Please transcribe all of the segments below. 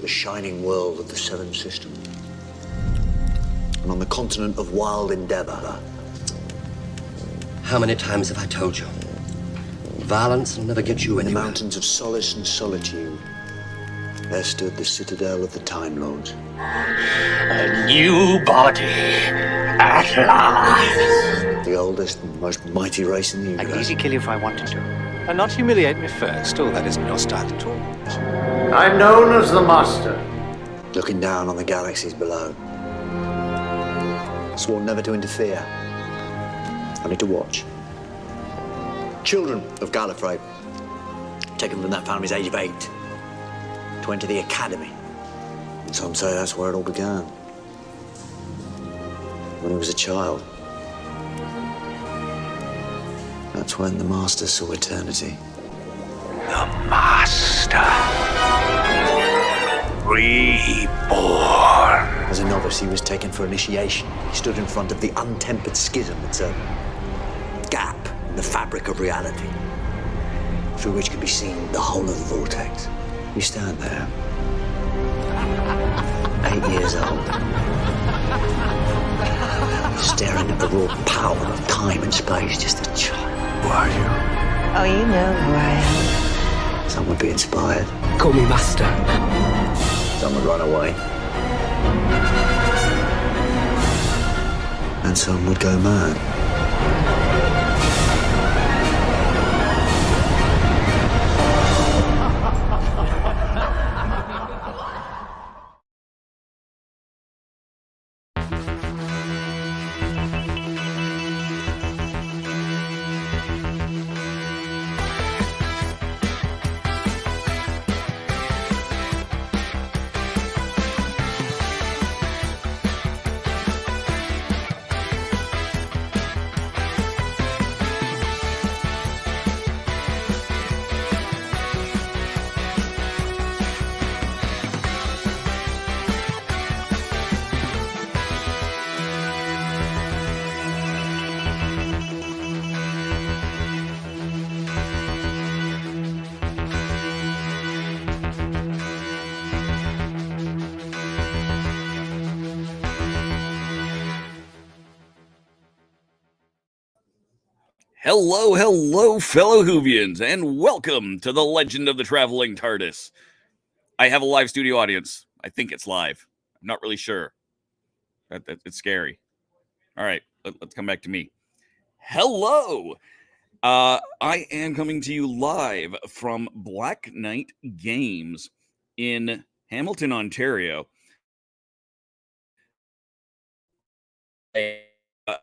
The shining world of the Seventh System. And on the continent of wild endeavor. How many times have I told you? Violence will never get you in anywhere. the mountains of solace and solitude, there stood the citadel of the Time Lords. A new body, at last. The oldest and most mighty race in the universe. I could easily kill you if I wanted to. And not humiliate me first. Oh, that isn't your style at all. I'm known as the Master. Looking down on the galaxies below. Sworn never to interfere. Only to watch. Children of Gallifrey, taken from that family's age of 8, to enter the academy. And some say that's where it all began. When he was a child. That's when the Master saw eternity. The Master. Reborn. As a novice, he was taken for initiation. He stood in front of the untempered schism. It's a gap in the fabric of reality, through which could be seen the whole of the vortex. You stand there, 8 years old, staring at the raw power of time and space, just a child. Who are you? Oh, you know who I am. Some would be inspired. Call me Master. Some would run away. And some would go mad. Hello, hello, fellow Whovians, and welcome to the Legend of the Traveling TARDIS. I have a live studio audience. I think it's live. I'm not really sure. It's scary. All right, let's come back to me. Hello! I am coming to you live from Black Knight Games in Hamilton, Ontario. I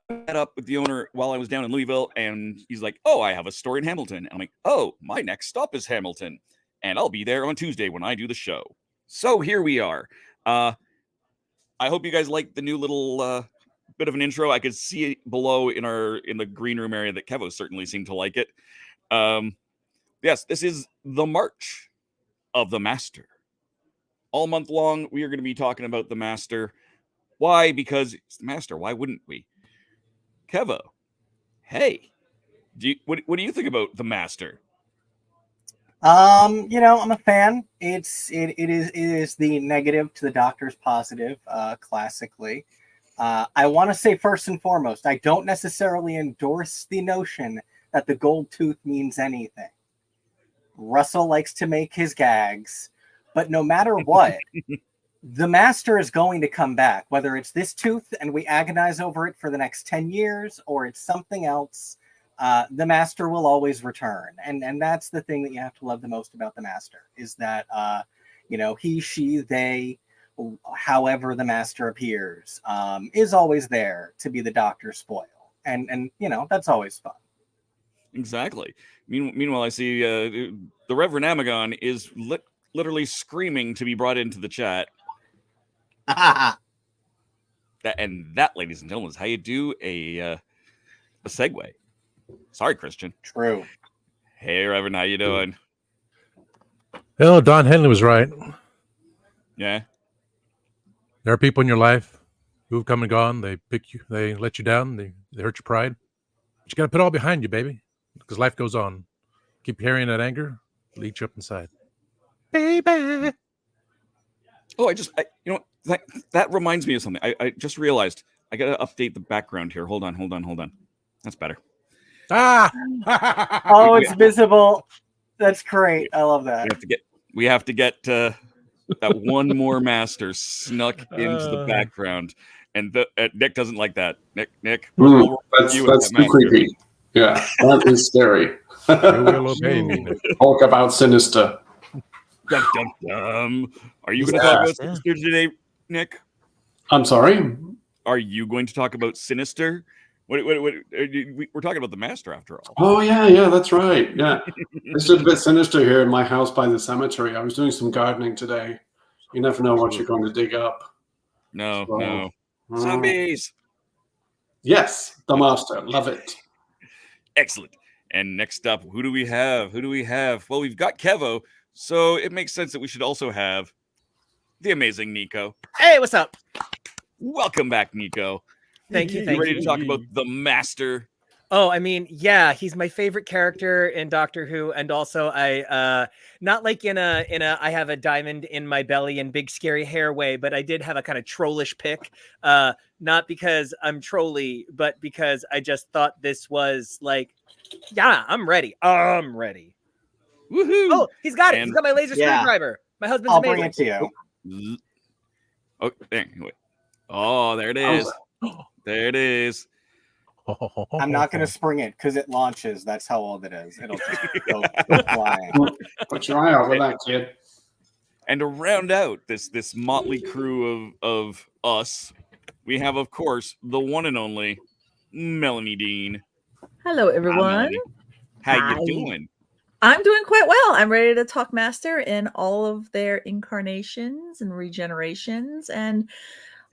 met up with the owner while I was down in Louisville, and he's like, "Oh, I have a store in Hamilton." And I'm like, "Oh, my next stop is Hamilton, and I'll be there on Tuesday when I do the show." So here we are. I hope you guys like the new little bit of an intro. I could see it below in the green room area that Kevo certainly seemed to like it. Yes, this is the March of the Master. All month long, we are going to be talking about the Master. Why? Because it's the Master. Why wouldn't we? Kevo, hey, what do you think about the Master? I'm a fan. It is the negative to the Doctor's positive, classically. I want to say first and foremost, I don't necessarily endorse the notion that the gold tooth means anything. Russell likes to make his gags, but no matter what, the Master is going to come back, whether it's this tooth and we agonize over it for the next 10 years or it's something else. The Master will always return. And that's the thing that you have to love the most about the Master is that, he, she, they, however the Master appears, is always there to be the Doctor's spoil. And that's always fun. Exactly. Meanwhile, I see the Reverend Amagon is literally screaming to be brought into the chat. That, ladies and gentlemen, is how you do a segue. Sorry, Christian. True. Hey, Reverend, how you doing? Hello, Don Henley was right. Yeah. There are people in your life who've come and gone. They pick you. They let you down. They hurt your pride. But you got to put it all behind you, baby, because life goes on. Keep carrying that anger. It'll eat you up inside. Baby. Oh, that reminds me of something. I just realized I got to update the background here. Hold on. That's better. Ah! Oh, it's visible. That's great. I love that. We have to get that one more Master snuck into the background, and Nick doesn't like that. Nick, that's too creepy. Yeah, that is scary. You will obey me, Nick. Talk about sinister. Dum, dum, dum. Are you going to talk about Sinister today, Nick? I'm sorry? Are you going to talk about Sinister? We're talking about the Master after all. Oh, yeah, that's right. Yeah. It's just a bit sinister here in my house by the cemetery. I was doing some gardening today. You never know what you're going to dig up. No. Zombies! Yes, the Master. Love it. Excellent. And next up, who do we have? Well, we've got Kevo, so it makes sense that we should also have the amazing Nico. Hey, what's up? Welcome back, Nico. Thank you. You ready to talk about the Master? Oh, I mean, yeah, he's my favorite character in Doctor Who, and also I not like in a I have a diamond in my belly and big scary hair way, but I did have a kind of trollish pick. Not because I'm trolly, but because I just thought this was like, yeah, I'm ready. Woohoo! Oh, he's got it. He's got my laser screwdriver. My husband's I'll amazing. bring it to you. Oh, anyway. Oh, there it is. There it is. I'm not going to spring it because it launches. That's how old it is. It'll just go flying. Put your eye out with that, kid. And to round out this motley crew of us, we have, of course, the one and only Melanie Dean. Hello, everyone. How you doing? I'm doing quite well. I'm ready to talk Master in all of their incarnations and regenerations and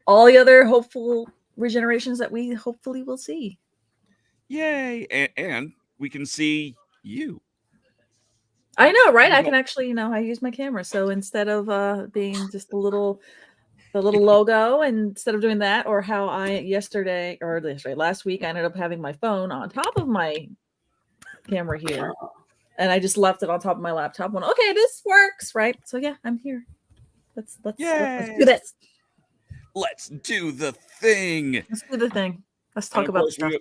all the other hopeful regenerations that we hopefully will see. Yay! And we can see you. I know, right? I can actually, I use my camera. So instead of being just the little logo, and instead of doing that, or how I last week, I ended up having my phone on top of my camera here, and I just left it on top of my laptop. Went, okay, this works, right? So yeah, I'm here. Let's do this. Let's do the thing. Let's do the thing. Let's talk about stuff.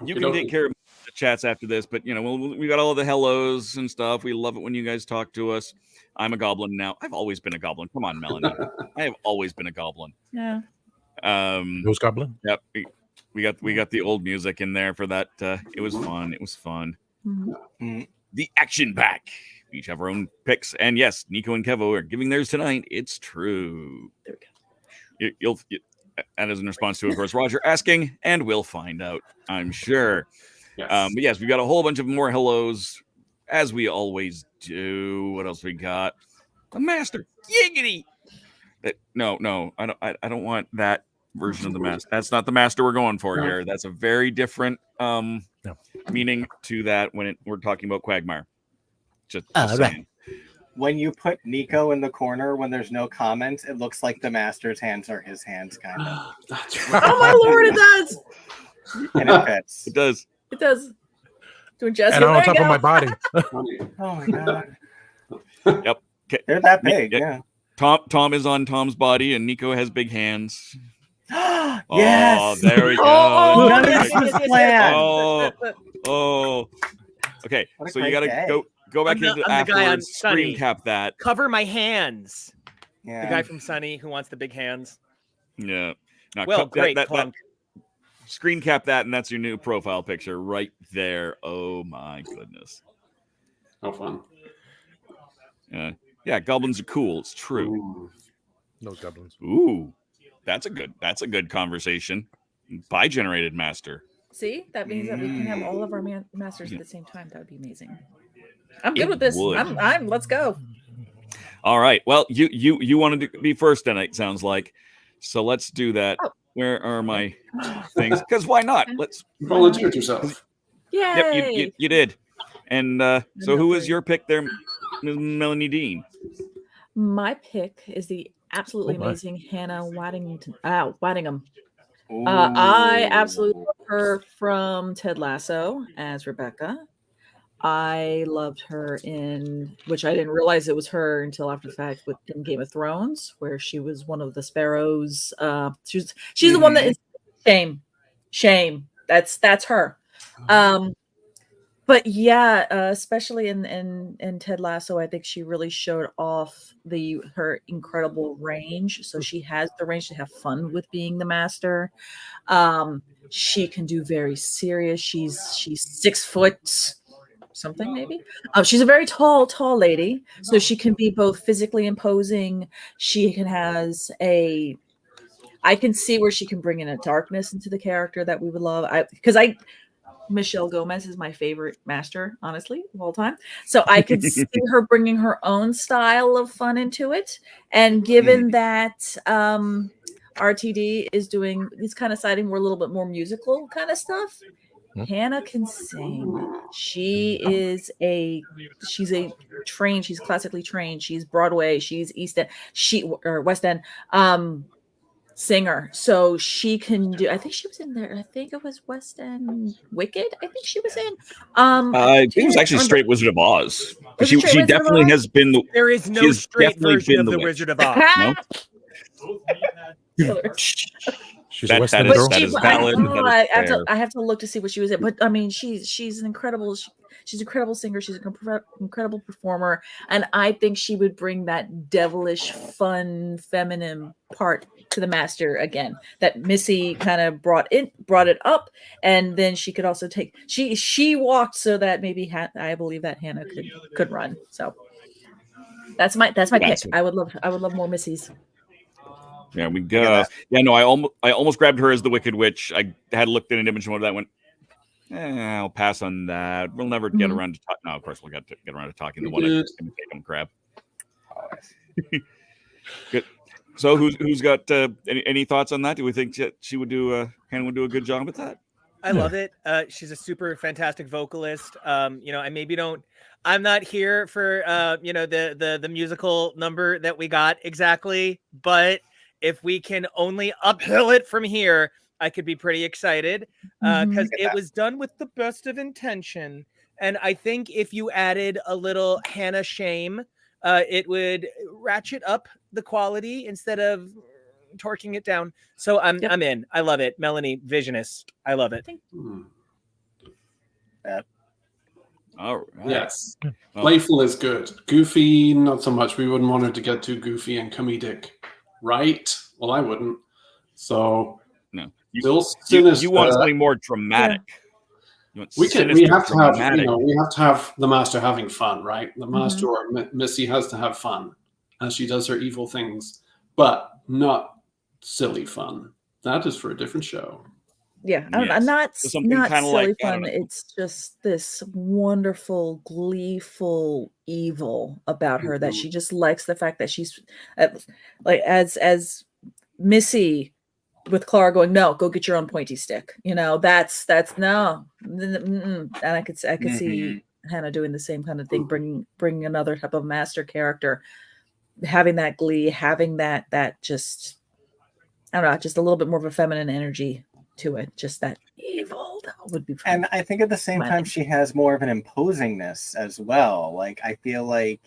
You can take care of the chats after this, but we got all the hellos and stuff. We love it when you guys talk to us. I'm a goblin now. I've always been a goblin. Come on, Melanie. I have always been a goblin. Yeah. Ghost Goblin. Yep. We got the old music in there for that. It was fun. It was fun. Mm-hmm. The action pack. We each have our own picks, and yes, Nico and Kevo are giving theirs tonight. It's true. There we go. You'll and as in response to, of course, Roger asking, and we'll find out, I'm sure. Yes. But yes, we've got a whole bunch of more hellos, as we always do. What else we got? The master. Yiggity. No, I don't want that version of the master. That's not the master we're going for here. That's a very different meaning to that when we're talking about Quagmire. Just saying. Right. When you put Nico in the corner when there's no comments, it looks like the master's hands are his hands, kind of. That's right. Oh my lord, it does. And it fits. It does. It does. Doing Jessica. And on There top you of my go. body. Oh my god. Yep. Okay. They're that big, yeah. Tom is on Tom's body, and Nico has big hands. Yes. Oh, there we go. Oh, None of yes, this was yes, yes, planned. Oh. Okay, What a so you great got to day. go back I'm the into guy on afterwards, Sunny. screen cap that. Cover my hands. Yeah. The guy from Sunny who wants the big hands. Yeah. Now, Well, that- great, that- Clunk. screen cap that, and that's your new profile picture right there. Oh my goodness. How fun. Yeah, goblins are cool. It's true. Ooh. No goblins. Ooh, that's a good conversation. Bi-generated master. See, that means that we can have all of our masters Yeah. at the same time. That would be amazing. I'm good It with this. would. I'm. Let's go. All right. Well, you wanted to be first tonight, sounds like. So let's do that. Oh. Where are my things? Because why not? Let's. You volunteered yourself. Yay! Yep, you did. And so, who is your pick there, Ms. Melanie Dean? My pick is the absolutely Oh, my. amazing Hannah Waddingham. I absolutely love her from Ted Lasso as Rebecca. I loved her in, which I didn't realize it was her until after the fact, in Game of Thrones, where she was one of the sparrows. She's the one that is shame. That's her. But yeah, especially in Ted Lasso, I think she really showed off her incredible range. So she has the range to have fun with being the master. She can do very serious. She's 6 foot something, maybe. She's a very tall lady, so she can be both physically imposing. She I can see where she can bring in a darkness into the character that we would love. Michelle Gomez is my favorite master, honestly, of all time. So I could see her bringing her own style of fun into it. And given that RTD is doing these kind of siding, we're a little bit more musical kind of stuff. Hannah can sing. She's classically trained. She's Broadway. She's West End. Singer, so she can do. I think she was in there. I think it was West End Wicked. I think she was in. I think it was actually Straight Wizard of Oz. Was it Straight She Wizard of definitely Oz? has been the. There is no She's straight definitely version been of the the witch. Wizard of Oz. No? She's That- a West that End is- girl. that is valid. That is fair. I have to look to see what she was in. But I mean, she's an incredible. She's an incredible singer. She's an incredible performer, and I think she would bring that devilish, fun, feminine part to the master again. That Missy kind of brought it up, and then she could also take. She walked so that maybe I believe that Hannah could run. So that's my pick. I would love more Missies. Yeah, we go. Yeah, no, I almost grabbed her as the Wicked Witch. I had looked at an image of that. Went, I'll pass on that. We'll never get around to talk. No, of course we'll get around to talking. The one I'm going to take him grab. Good. So who's got any thoughts on that? Do we think that she would Hannah would do a good job at that? I love it. She's a super fantastic vocalist. I'm not here for the musical number that we got exactly, but if we can only uphill it from here, I could be pretty excited because it was done with the best of intention. And I think if you added a little Hannah shame, it would ratchet up the quality instead of torquing it down. So I'm in. I love it. Melanie, visionist. I love it. that. All right. Yes. Well, Playful is good. Goofy, not so much. We wouldn't want her to get too goofy and comedic, right? Well, I wouldn't. So, no. still You sinister. want something more dramatic. You want We sinister, have to have, dramatic. we have to have the master having fun, right? The master Mm-hmm. or Missy has to have fun as she does her evil things, but not silly fun. That is for a different show. Yeah, Yes. not So something not kinda silly like, I don't fun. know. It's just this wonderful, gleeful evil about her that Mhm. she just likes the fact that she's like as Missy with Clara going, no, go get your own pointy stick. You know, that's no, and I could see Hannah doing the same kind of thing, bringing another type of master character, having that glee, having that just I don't know, just a little bit more of a feminine energy to it. Just that evil that would be fun. And I think at the same time, she has more of an imposingness as well. Like, I feel like,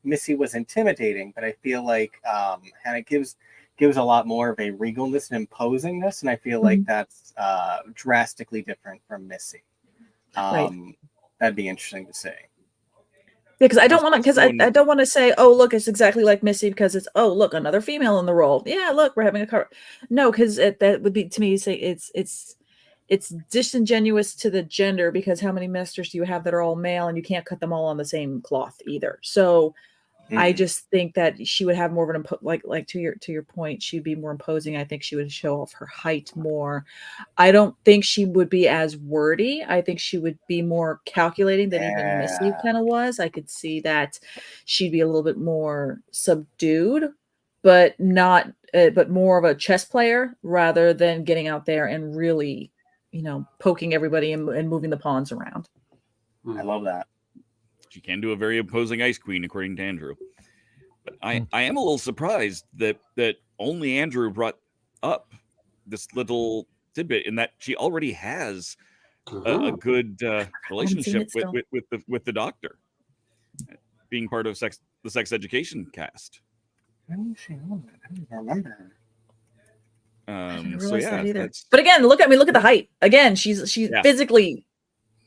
Missy was intimidating, but I feel like Hannah gives a lot more of a regalness and imposingness, and I feel like that's drastically different from Missy. Right. That'd be interesting to see. Yeah, because I don't want to say, oh, look, it's exactly like Missy because it's, oh, look, another female in the role. Yeah, look, we're having a car. No, because that would be, to me, say it's disingenuous to the gender, because how many masters do you have that are all male, and you can't cut them all on the same cloth either. So I just think that she would have more of an like to your point, she'd be more imposing. I think she would show off her height more. I don't think she would be as wordy. I think she would be more calculating than even Missy kind of was. I could see that she'd be a little bit more subdued, but not but more of a chess player rather than getting out there and really, poking everybody and moving the pawns around. I love that. She can do a very imposing ice queen, according to Andrew. But I am a little surprised that only Andrew brought up this little tidbit, in that she already has a good relationship with the Doctor, being part of the sex education cast. When was she on that? I don't even remember. So yeah, that's... But again, look at the height. Again, she's physically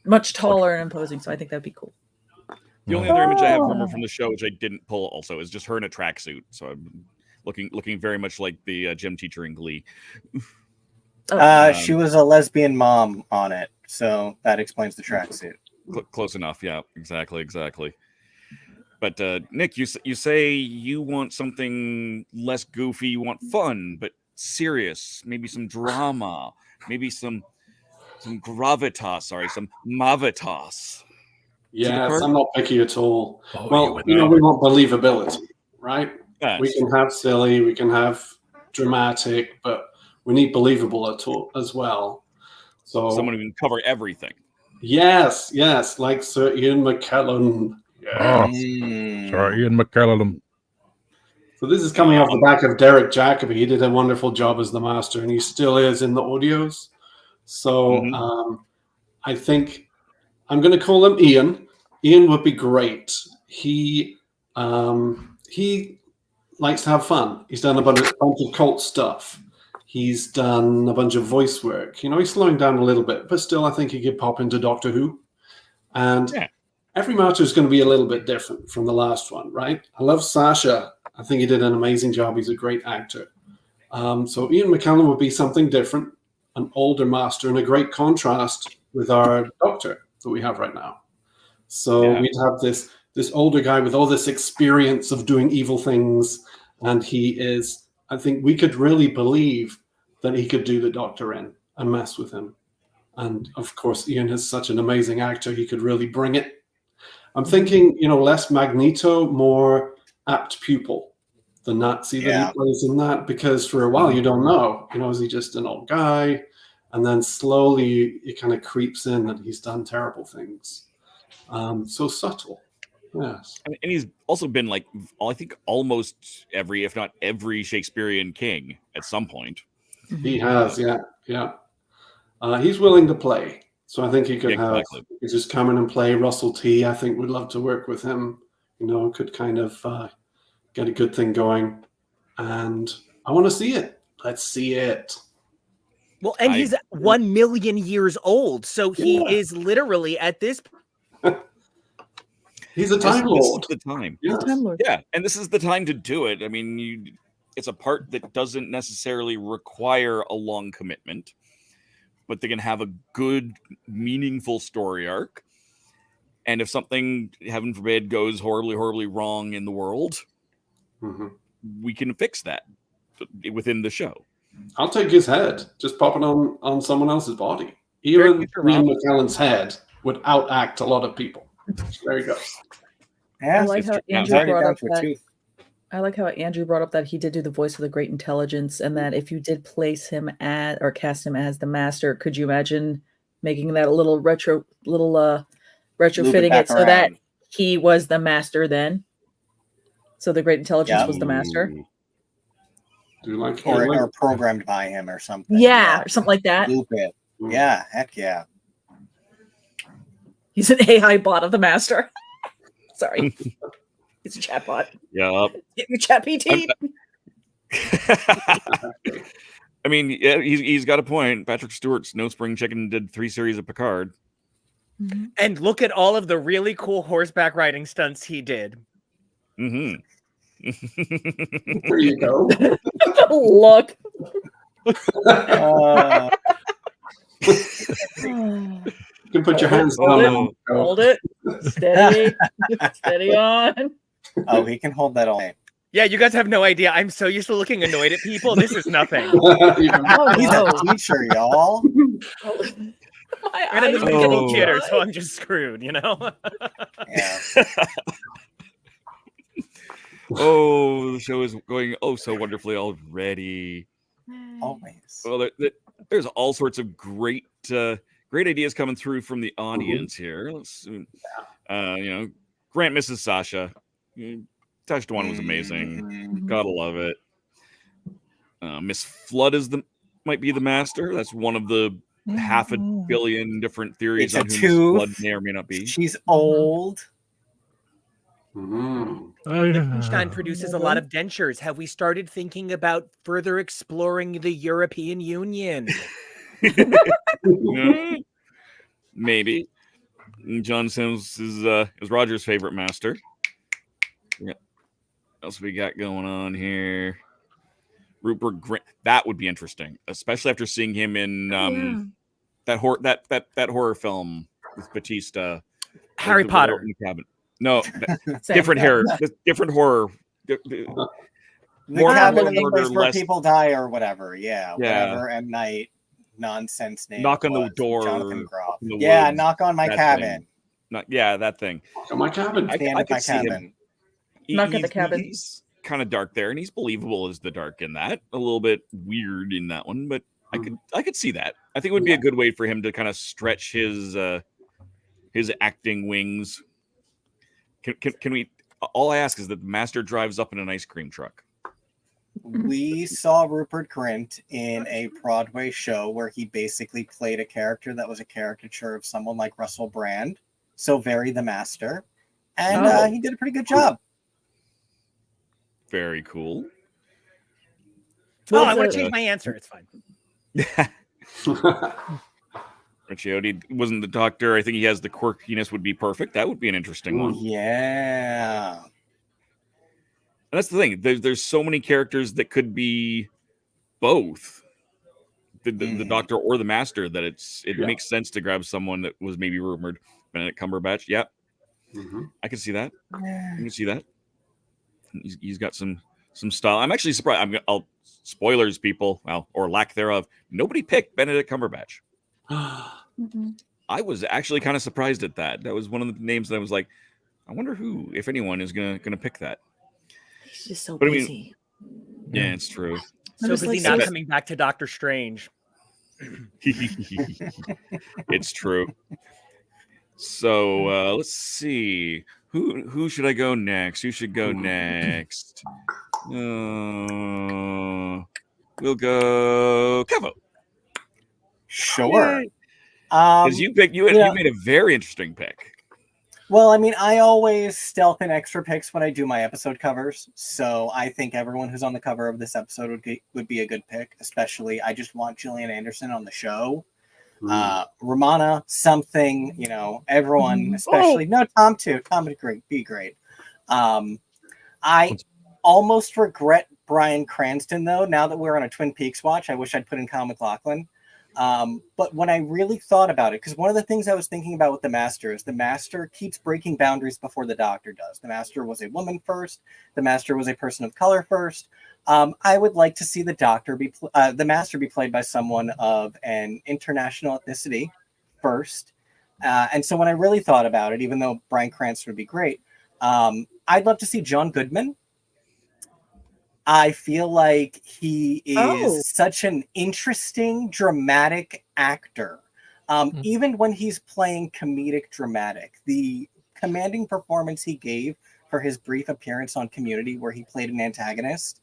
much taller and imposing, so I think that'd be cool. The only other image I have from her from the show, which I didn't pull, also is just her in a tracksuit. So I'm looking very much like the gym teacher in Glee. She was a lesbian mom on it, so that explains the tracksuit. Close enough, yeah, exactly. But Nick, you say you want something less goofy, you want fun, but serious, maybe some drama, maybe some gravitas, some mavitas. Yes, I'm not picky at all. Well, we want believability, right? Yes. We can have silly, we can have dramatic, but we need believable as well. So someone who can cover everything. Yes, like Sir Ian McKellen. Sir Ian McKellen. So this is coming off the back of Derek Jacobi. He did a wonderful job as the master, and he still is in the audios. So I think I'm going to call him Ian. Ian would be great. He likes to have fun. He's done a bunch of cult stuff. He's done a bunch of voice work. He's slowing down a little bit, but still I think he could pop into Doctor Who. And every master is going to be a little bit different from the last one, right? I love Sasha. I think he did an amazing job. He's a great actor. So Ian McKellen would be something different, an older master, and a great contrast with our Doctor that we have right now. So we'd have this older guy with all this experience of doing evil things, and I think we could really believe that he could do the Doctor in and mess with him. And of course, Ian is such an amazing actor, he could really bring it. I'm thinking, less Magneto, more apt pupil, the Nazi that he plays in that, because for a while you don't know, is he just an old guy? And then slowly it kind of creeps in that he's done terrible things. So subtle. Yes. And he's also been like, I think almost every, if not every Shakespearean king at some point. He has, yeah. He's willing to play. So I think he could he just come in and play. Russell T, I think, would love to work with him. Could kind of get a good thing going. And I want to see it. Let's see it. Well, and he's 1 million years old, so he is literally at this. He's a Time Lord. This is the time. Yes. Time Lord. Yeah, and this is the time to do it. I mean, it's a part that doesn't necessarily require a long commitment, but they can have a good, meaningful story arc. And if something, heaven forbid, goes horribly, horribly wrong in the world, we can fix that within the show. I'll take his head. Just pop it on someone else's body. Even Ian McKellen's head would outact a lot of people. There you go. I like how Andrew brought up that. I like how Andrew brought up that he did do the voice of the Great Intelligence, and that if you did place him at or cast him as the Master, could you imagine making that a little retrofitting it so that he was the Master then? So the Great Intelligence was the Master. Or programmed by him or something. Yeah, or something like that. Loop it. Yeah, heck yeah. He's an AI bot of the Master. Sorry. He's a chatbot. Yeah. Get your chat PT. I mean, yeah, he's got a point. Patrick Stewart's No Spring Chicken did 3 series of Picard. And look at all of the really cool horseback riding stunts he did. There you go. Look. You can put your hands down. Hold it. Steady. Steady on. Oh, he can hold that all day. Yeah, you guys have no idea. I'm so used to looking annoyed at people. This is nothing. He's a teacher, y'all. And I'm just getting jitter, so I'm just screwed, you know? Yeah. Oh, the show is going so wonderfully already. Always. Well, there's all sorts of great ideas coming through from the audience here. Let's, Grant misses Sasha. Tasha Dewan was amazing. Gotta love it. Miss Flood might be the Master. That's one of the 500 million different theories on who Miss Flood may or may not be. She's old. Liechtenstein produces a lot of dentures. Have we started thinking about further exploring the European Union? Maybe. John Sims is Roger's favorite Master. Yeah. What else we got going on here? Rupert Grint. That would be interesting, especially after seeing him in that horror film with Batista. Harry Potter. In the cabin. No, different hair, different horror. The cabin in the place where people die or whatever. Yeah. Whatever M. Night nonsense name. Knock on the door. Jonathan Groff. Yeah, woods, knock on my cabin. That thing. Knock on my cabin. I could see him. Knock at the cabin. He's kind of dark there, and he's believable as the dark in that. A little bit weird in that one, but I could see that. I think it would be a good way for him to kind of stretch his acting wings. Can we? All I ask is that the Master drives up in an ice cream truck. We saw Rupert Grint in a Broadway show where he basically played a character that was a caricature of someone like Russell Brand. So very the Master. And he did a pretty good job. Very cool. I want to change my answer. It's fine. Ricciotti wasn't the Doctor. I think he has the quirkiness would be perfect. That would be an interesting one. Yeah. And that's the thing. There's so many characters that could be both the Doctor or the Master that it makes sense to grab someone that was maybe rumored. Benedict Cumberbatch. Yep. I can see that. I can see that. He's got some style. I'm actually surprised. I'll spoilers, people. Well, or lack thereof. Nobody picked Benedict Cumberbatch. I was actually kind of surprised at that. That was one of the names that I was like, I wonder who, if anyone, is gonna pick that. He's just so busy. Yeah, it's true. So busy not coming back to Doctor Strange. It's true. So let's see. Who should I go next? Who should go next? We'll go Kevo. Sure. Because you made a very interesting pick. Well, I mean, I always stealth in extra picks when I do my episode covers, so I think everyone who's on the cover of this episode would be a good pick. Especially, I just want Gillian Anderson on the show. Romana, something, everyone, especially Tom too. Tom would be great. I almost regret Bryan Cranston though. Now that we're on a Twin Peaks watch, I wish I'd put in Kyle MacLachlan. But when I really thought about it, because one of the things I was thinking about with the Master is the Master keeps breaking boundaries before the Doctor does. The Master was a woman first. The Master was a person of color first. I would like to see the Master be played by someone of an international ethnicity first. And so when I really thought about it, even though Bryan Cranston would be great, I'd love to see John Goodman. I feel like he is such an interesting, dramatic actor. Even when he's playing comedic dramatic, the commanding performance he gave for his brief appearance on Community, where he played an antagonist,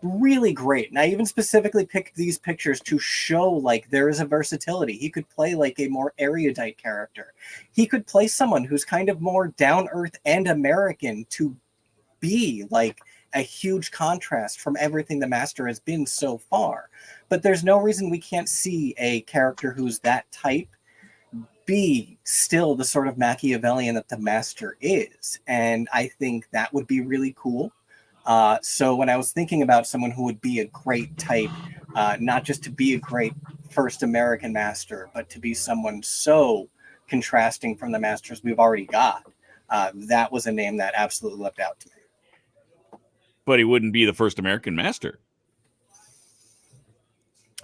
really great. And I even specifically picked these pictures to show like there is a versatility. He could play like a more erudite character. He could play someone who's kind of more down-earth and American to be like a huge contrast from everything the Master has been so far. But there's no reason we can't see a character who's that type be still the sort of Machiavellian that the Master is. And I think that would be really cool. So when I was thinking about someone who would be a great type, not just to be a great first American Master, but to be someone so contrasting from the Masters we've already got, that was a name that absolutely leapt out to me. But he wouldn't be the first American Master.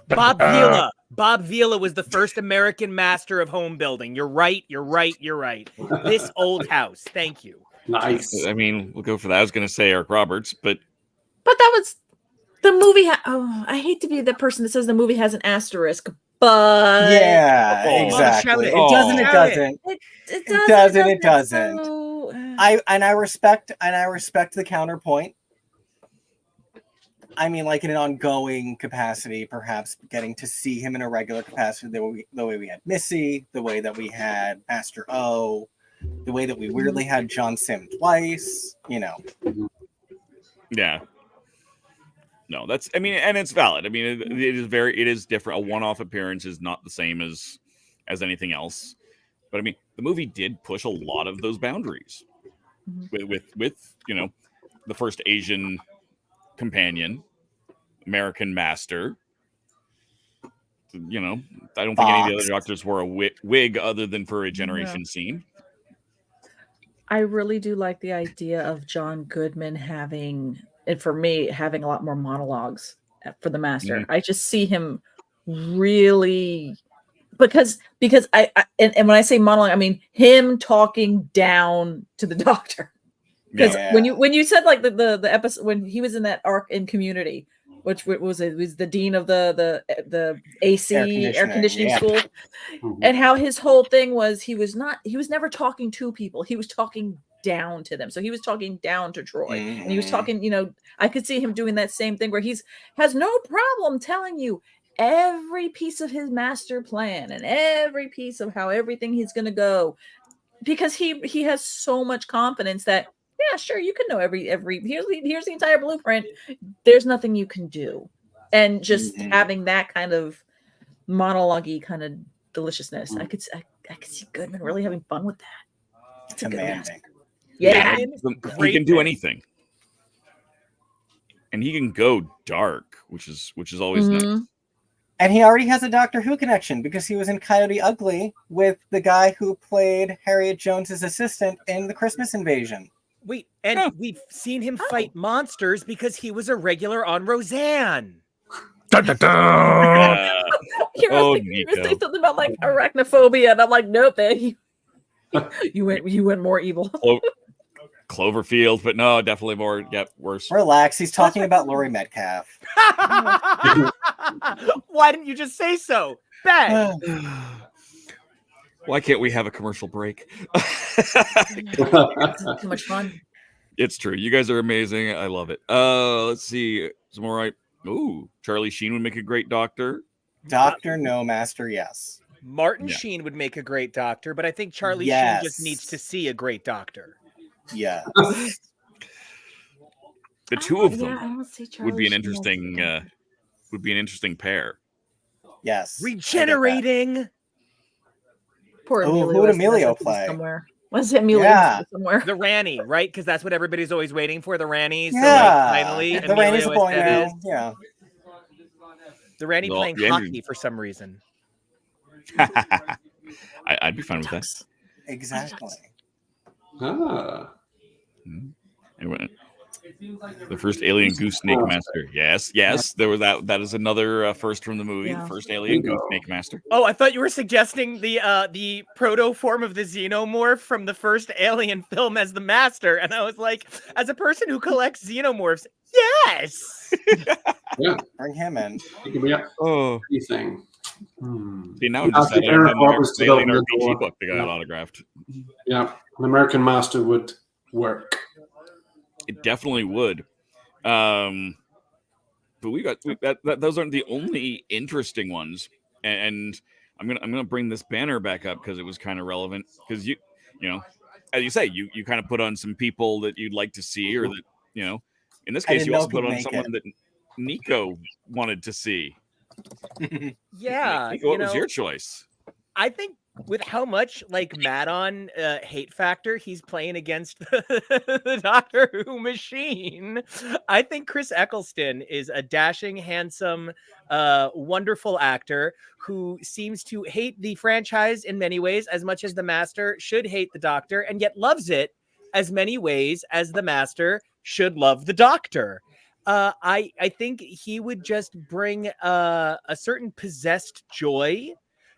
Bob Vila. Bob Vila was the first American Master of home building. You're right. This old house. Thank you. Nice. I mean, we'll go for that. I was going to say Eric Roberts, but that was the movie. I hate to be the person that says the movie has an asterisk, but yeah, exactly. It doesn't. So... I respect the counterpoint. I mean, like in an ongoing capacity, perhaps getting to see him in a regular capacity, the way we had Missy, the way that we had Master O, the way that we weirdly had John Sim twice, Yeah. No, and it's valid. I mean, it is different. A one-off appearance is not the same as anything else. But I mean, the movie did push a lot of those boundaries with the first Asian companion, American Master. I don't think any of the other Doctors wore a wig other than for a generation scene. I really do like the idea of John Goodman having a lot more monologues for the Master. I just see him really because I when I say monologue, I mean him talking down to the Doctor. Because when you said like the episode when he was in that arc in Community, which was the dean of the AC air conditioning school, and how his whole thing was he was never talking to people, he was talking down to them. So he was talking down to Troy, and he was talking. I could see him doing that same thing where has no problem telling you every piece of his master plan and every piece of how everything he's going to go, because he has so much confidence that. Yeah, sure. You can know every here's the entire blueprint. There's nothing you can do, and just having that kind of monologue-y kind of deliciousness, I could see Goodman really having fun with that. It's amazing. Yeah, he can do anything, and he can go dark, which is always nice. And he already has a Doctor Who connection because he was in Coyote Ugly with the guy who played Harriet Jones's assistant in The Christmas Invasion. Wait, and we've seen him fight monsters because he was a regular on Roseanne. You were saying something about like arachnophobia, and I'm like, nope, man. You went more evil. Cloverfield, but no, definitely more. Yep, worse. Relax. He's talking about Laurie Metcalf. Why didn't you just say so, Ben? Why can't we have a commercial break? Too much fun. It's true. You guys are amazing. I love it. Let's see. Some more right. Ooh, Charlie Sheen would make a great Doctor. Doctor, no. Master, yes. Martin Yeah. Sheen would make a great doctor, but I think Charlie Sheen just needs to see a great doctor. Yeah. The two of them I don't see would be an Charlie interesting pair. Yes. Regenerating. Poor Oh, Emilio. who would Estevez Emilio has to be play? Somewhere. Was it Emilio Yeah. somewhere? The Ranny, right? Because that's what everybody's always waiting for. The Ranny. Yeah. So like, finally, The Ranny's a Emilio boy Estevez. now. Yeah. The Ranny Well, playing the Andrew- hockey for some reason. I'd be fine with that. Exactly. Ah. Anyway, the first alien goose snake master. Yes, there was that. That is another first from the movie. Yeah. The first alien goose snake master. Oh, I thought you were suggesting the proto form of the xenomorph from the first Alien film as the master, and I was like, as a person who collects xenomorphs, yes. Yeah. Bring him in. It could be See, anything. now I'm just I think saying, Eric I'm an Roberts did alien open the RPG door. book that got Yeah. autographed. Yeah, an American Master would work. It definitely would. But those aren't the only interesting ones. And I'm gonna bring this banner back up because it was kind of relevant. Because you know, as you say, you kind of put on some people that you'd like to see, or that in this I case, didn't you know also if put he'd on make someone that Nico wanted to see. Yeah, Nico, what was your choice? I think with how much like Maddon hate factor he's playing against the Doctor Who machine, I think Chris Eccleston is a dashing, handsome, wonderful actor who seems to hate the franchise in many ways as much as the Master should hate the Doctor, and yet loves it as many ways as the Master should love the Doctor. I think he would just bring a certain possessed joy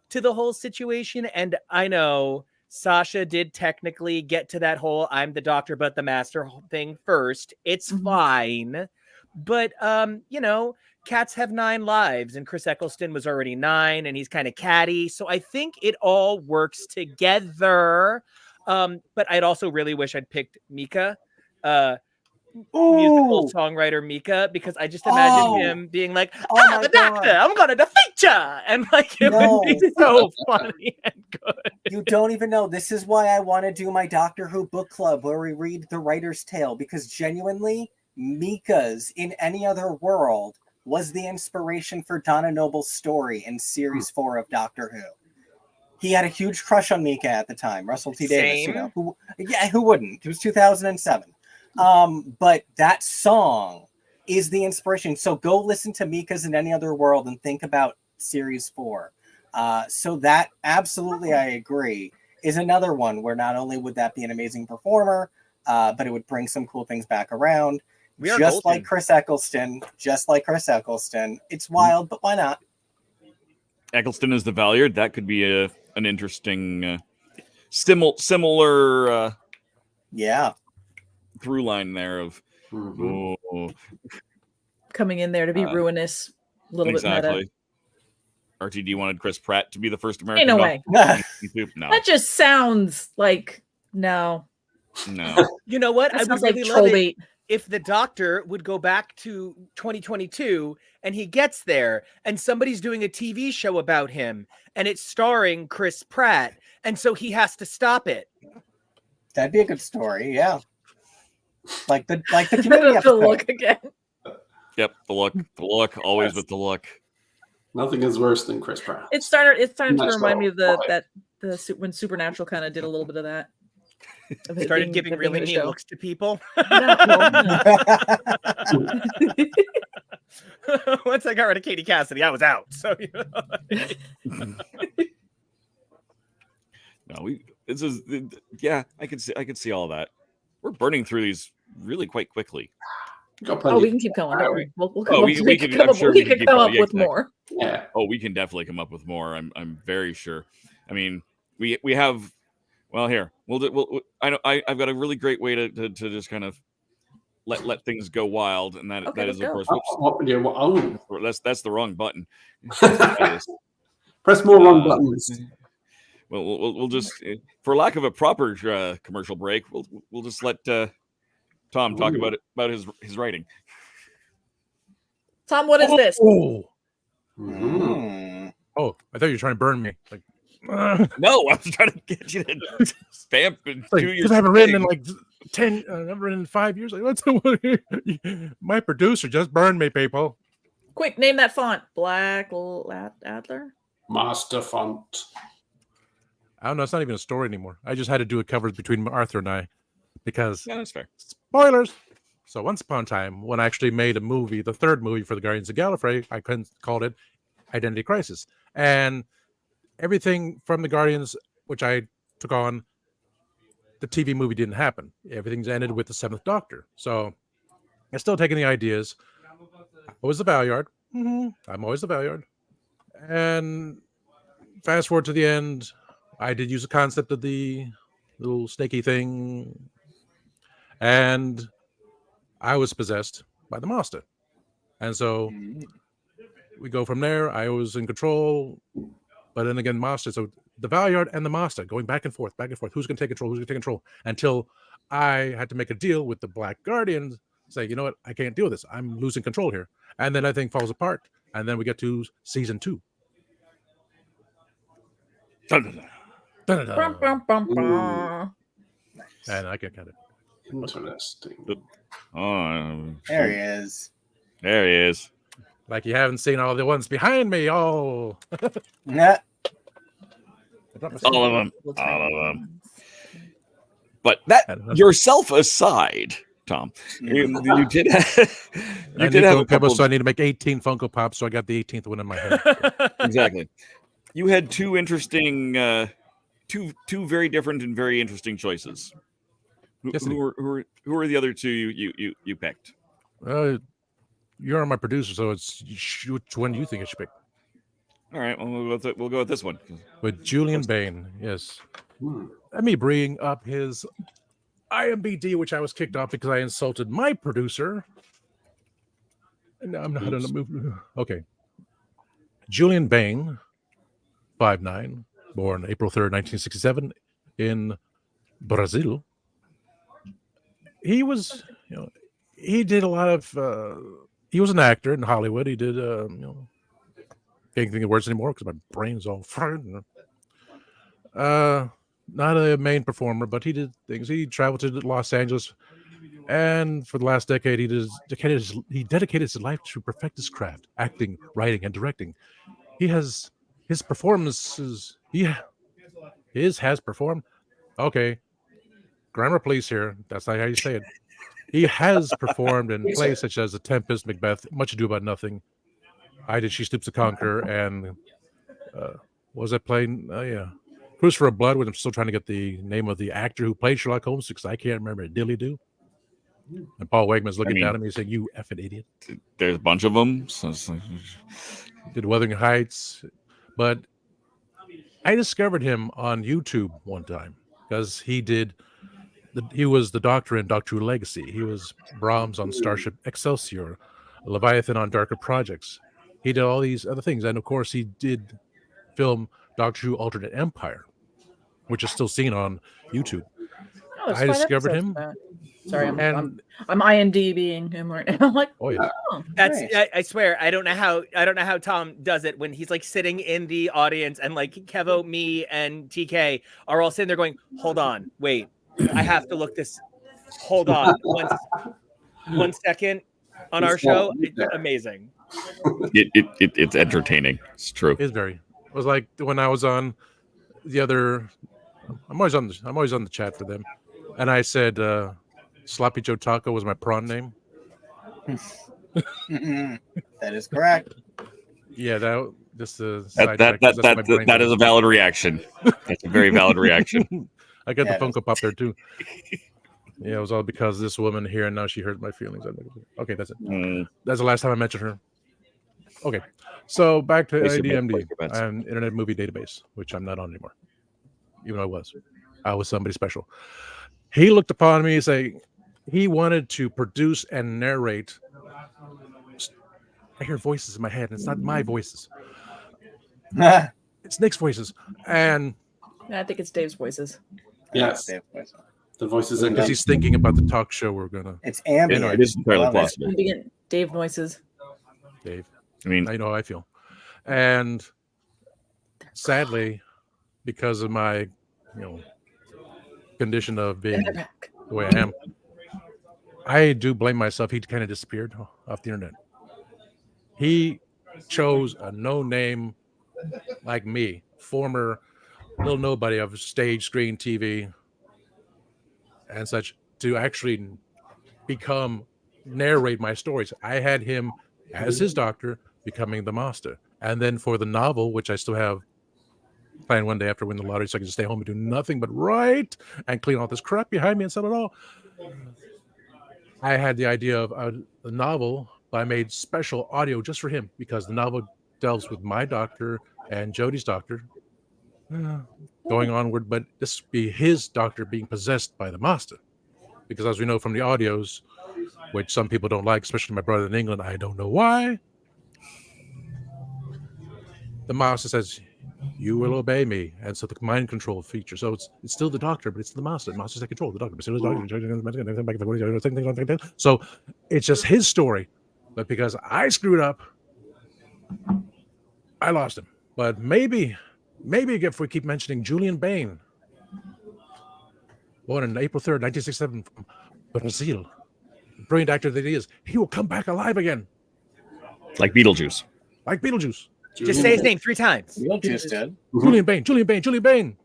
to the whole situation. And I know Sasha did technically get to that whole I'm the Doctor but the Master thing first. It's fine. But cats have 9 lives, and Chris Eccleston was already 9, and he's kind of catty. So I think it all works together. But I'd also really wish I'd picked Mika. Musical songwriter Mika, because I just imagine him being like, the Doctor, I'm gonna defeat ya, and like it would be so funny and good. You don't even know. This is why I want to do my Doctor Who book club where we read The Writer's Tale, because genuinely, Mika's In Any Other World was the inspiration for Donna Noble's story in Series 4 of Doctor Who. He had a huge crush on Mika at the time, Russell T. Davies. Same. Who wouldn't? It was 2007. But that song is the inspiration. So go listen to Mika's In Any Other World and think about Series 4. So that absolutely, I agree, is another one where not only would that be an amazing performer, but it would bring some cool things back around. Just like Chris Eccleston. It's wild, but why not? Eccleston is the Valyard. That could be an interesting similar through line there of Coming in there to be ruinous, a little bit meta. RTD wanted Chris Pratt to be the first American. Ain't no way. No. That just sounds like no. You know what? That I sounds would like really troll love it bait. if the Doctor would go back to 2022 and he gets there and somebody's doing a TV show about him and it's starring Chris Pratt, and so he has to stop it. That'd be a good story, yeah. Like the community The episode. look again. Yep, the look, always with the look. Nothing is worse than Chris Pratt. It's starting to That's remind me of the right. when Supernatural kind of did a little bit of that. Of it Started being- giving of being really a mean show. looks to people. Once I got rid of Katie Cassidy, I was out. So I could see all that. We're burning through these really quite quickly. Oh, we can keep going. Don't worry. We'll come Oh, up, we can can- come I'm up, sure we can can keep come going. up Yeah, with exactly. more. Yeah. Oh, we can definitely come up with more. I'm very sure. I mean, we have. Well, here I've got a really great way to just kind of let things go wild, and that is of course. Whoops. That's the wrong button. Press more wrong buttons. Well, we'll just, for lack of a proper commercial break, we'll just let Tom talk about his writing. Tom, what is this? Oh, Mm. oh! I thought you were trying to burn me. Like No, I was trying to get you to stamp in 2 years. Because I haven't written in like 10. I've written in 5 years. Like, what's my producer just burned me, people. Quick, name that font. Black Adler. Master font. I don't know. It's not even a story anymore. I just had to do a cover between Arthur and I because that's fair. Spoilers. So once upon a time, when I actually made a movie, the third movie for the Guardians of Gallifrey, I called it Identity Crisis, and everything from the Guardians, which I took on, the TV movie didn't happen. Everything's ended with the Seventh Doctor. So I'm still taking the ideas. I was the Valyard. I'm always the Valyard. And fast forward to the end, I did use the concept of the little snaky thing, and I was possessed by the master. And so we go from there. I was in control, but then again, master. So the Valyard and the master going back and forth. Who's going to take control? Who's going to take control? Until I had to make a deal with the Black Guardians, say, you know what? I can't deal with this. I'm losing control here. And then everything falls apart. And then we get to season 2. Bum, bum, bum, bum. And I can kind of interesting. There he is. There he is. Like you haven't seen all the ones behind me. Oh, Nah. All of them. But that yourself aside, Tom, you did have a couple. So I need to make 18 Funko Pops. So I got the 18th one in my head. Exactly. You had two interesting, two very different and very interesting choices. Who are the other two you picked? You're my producer, so it's which one do you think I should pick? All right, well, we'll go with this one. With Julian Bain, yes. Let me bring up his IMBD, which I was kicked off because I insulted my producer. And now I'm not going to move. Okay. Julian Bain, 5'9", born April 3rd, 1967, in Brazil. He was, he did a lot of, he was an actor in Hollywood. He did, can't think of words anymore because my brain's all fried. Not a main performer, but he did things. He traveled to Los Angeles, and for the last decade, he dedicated his life to perfect his craft, acting, writing, and directing. He has his performances. Has performed. Okay, grammar police here. That's not how you say it. He has performed in plays such as The Tempest, Macbeth, Much Ado About Nothing, I Did She Stoops to Conquer, and what was that playing? Cruise for a Blood, which I'm still trying to get the name of the actor who played Sherlock Holmes because I can't remember it. Dilly Do. And Paul Wegman's looking down at me saying, "You effing idiot." There's a bunch of them. So did Wuthering Heights, but I discovered him on YouTube one time because he was the Doctor in Doctor Who Legacy. He was Brahms on Starship Excelsior, Leviathan on Darker Projects. He did all these other things, and of course, he did film Doctor Who Alternate Empire, which is still seen on YouTube. Oh, I discovered him. Sorry, I'm IMDbing him right now. I'm like, oh yeah, that's I swear I don't know how Tom does it when he's like sitting in the audience and like Kevo, me, and TK are all sitting there going, "Hold on, wait, I have to look this. Hold on, one second." On our show, it's amazing. It's entertaining. It's true. It's very. It was like when I was on the other. I'm always on the chat for them, and I said Sloppy Joe Taco was my prawn name. That is correct. Yeah, that is a valid reaction. That's a very valid reaction. I got the Funko Pop there too. Yeah, it was all because of this woman here, and now she hurt my feelings. Okay, that's it. That's the last time I mentioned her. Okay, so back to IDMD, an Internet Movie Database, which I'm not on anymore. Even though I was somebody special. He looked upon me and say he wanted to produce and narrate. I hear voices in my head, and it's not my voices. It's Nick's voices, and I think it's Dave's voices. Yes. The voices because he's thinking about the talk show we're gonna. It's ambient. It is entirely possible. Dave voices. Dave. I mean, I know how I feel, and sadly, because of my, condition of being the way I am, I do blame myself. He kind of disappeared off the internet. He chose a no-name like me, former little nobody of stage, screen, TV, and such, to actually narrate my stories. I had him as his doctor becoming the master. And then for the novel, which I still have planned one day after winning the lottery, so I can just stay home and do nothing but write and clean all this crap behind me and sell it all. I had the idea of a novel, but I made special audio just for him because the novel delves with my doctor and Jodie's doctor going onward, but this would be his doctor being possessed by the master. Because as we know from the audios, which some people don't like, especially my brother in England, I don't know why, the master says, you will obey me. And so the mind control feature. So it's still the doctor, but it's the master. The master's take control of the doctor. So it's just his story. But because I screwed up, I lost him. But maybe if we keep mentioning Julian Bain, born on April 3rd, 1967 from Brazil, brilliant actor that he is, he will come back alive again. Like Beetlejuice. Like Beetlejuice. Just say his name 3 times. Beetlejuice did. Julian Bain, Julian Bain, Julian Bain.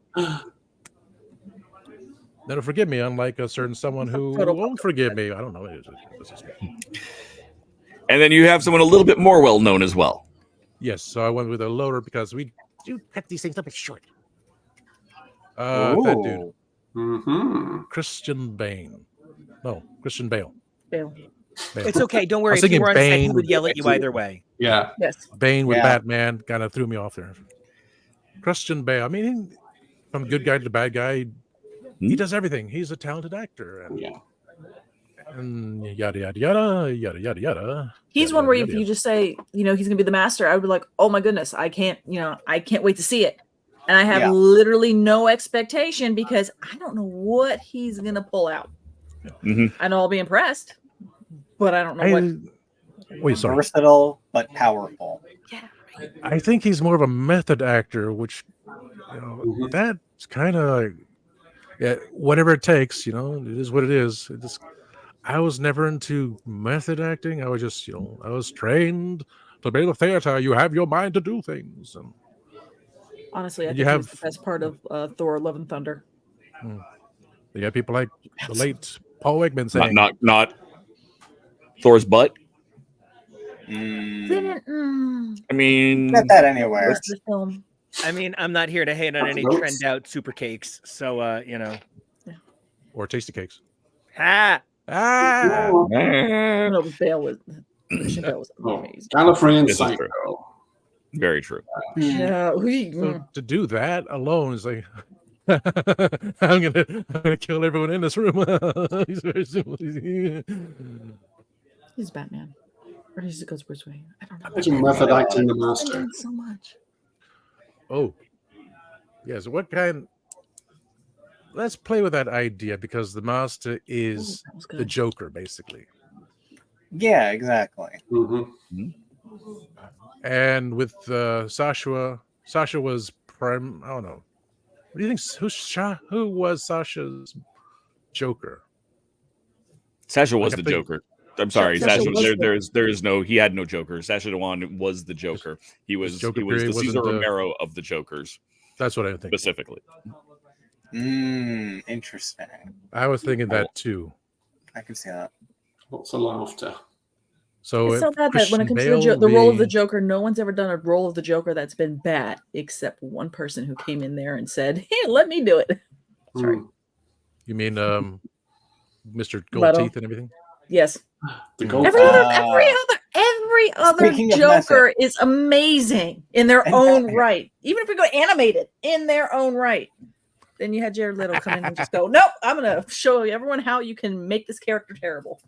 That'll forgive me, unlike a certain someone who won't forgive me. I don't know. And then you have someone a little bit more well-known as well. Yes, so I went with a loader because we do cut these things up short. That dude. Christian Bain. No, Christian Bale. Bale. It's okay. Don't worry. If you were on set, he would yell at you either way. Yeah. Yes. Bane with Batman kind of threw me off there. Christian Bale. I mean, from good guy to bad guy, he does everything. He's a talented actor. And, and yada, yada, yada, yada, yada, yada. He's one where if you just say, he's going to be the master, I would be like, oh my goodness, I can't wait to see it. And I have literally no expectation because I don't know what he's going to pull out. I know I'll be impressed, but I don't know what. Wait, sorry. Versatile, but powerful. Yeah. I think he's more of a method actor, which, that's kind of, whatever it takes, it is what it is. I was never into method acting. I was just, I was trained to be in the theater. You have your mind to do things. And honestly, I think it's the best part of Thor: Love and Thunder. You got people like the late Paul Wegman saying, not Thor's butt. I mean, not that anywhere. The film. I mean, I'm not here to hate on any trend out super cakes, so or tasty cakes. No, Bale was amazing. Gallifreyan Psycho. Very true. Yeah, so to do that alone is like, I'm gonna kill everyone in this room. He's very simple. He's Batman, or he goes Bruce Wayne. I don't know. Imagine method acting the master. So much. Oh, yeah. So what kind? Let's play with that idea because the master is the Joker, basically. Yeah, exactly. And with Sasha was prime. I don't know. What do you think? Who was Sasha's Joker? Sasha was the Joker. I'm sorry, Sasha. There is no. He had no Joker. Sasha Dewan was the Joker. He was the Cesar Romero of the Jokers. That's what I think specifically. Interesting. I was thinking that too. I can see that. Lots of laughter. So it's so bad that when it comes to the role of the Joker, no one's ever done a role of the Joker that's been bad, except one person who came in there and said, "Hey, let me do it." Sorry. You mean Mr. Gold Teeth and everything? Yes. The every other Joker is amazing in their own right. Even if we go animated in their own right. Then you had Jared Leto come in and just go, nope, I'm going to show everyone how you can make this character terrible.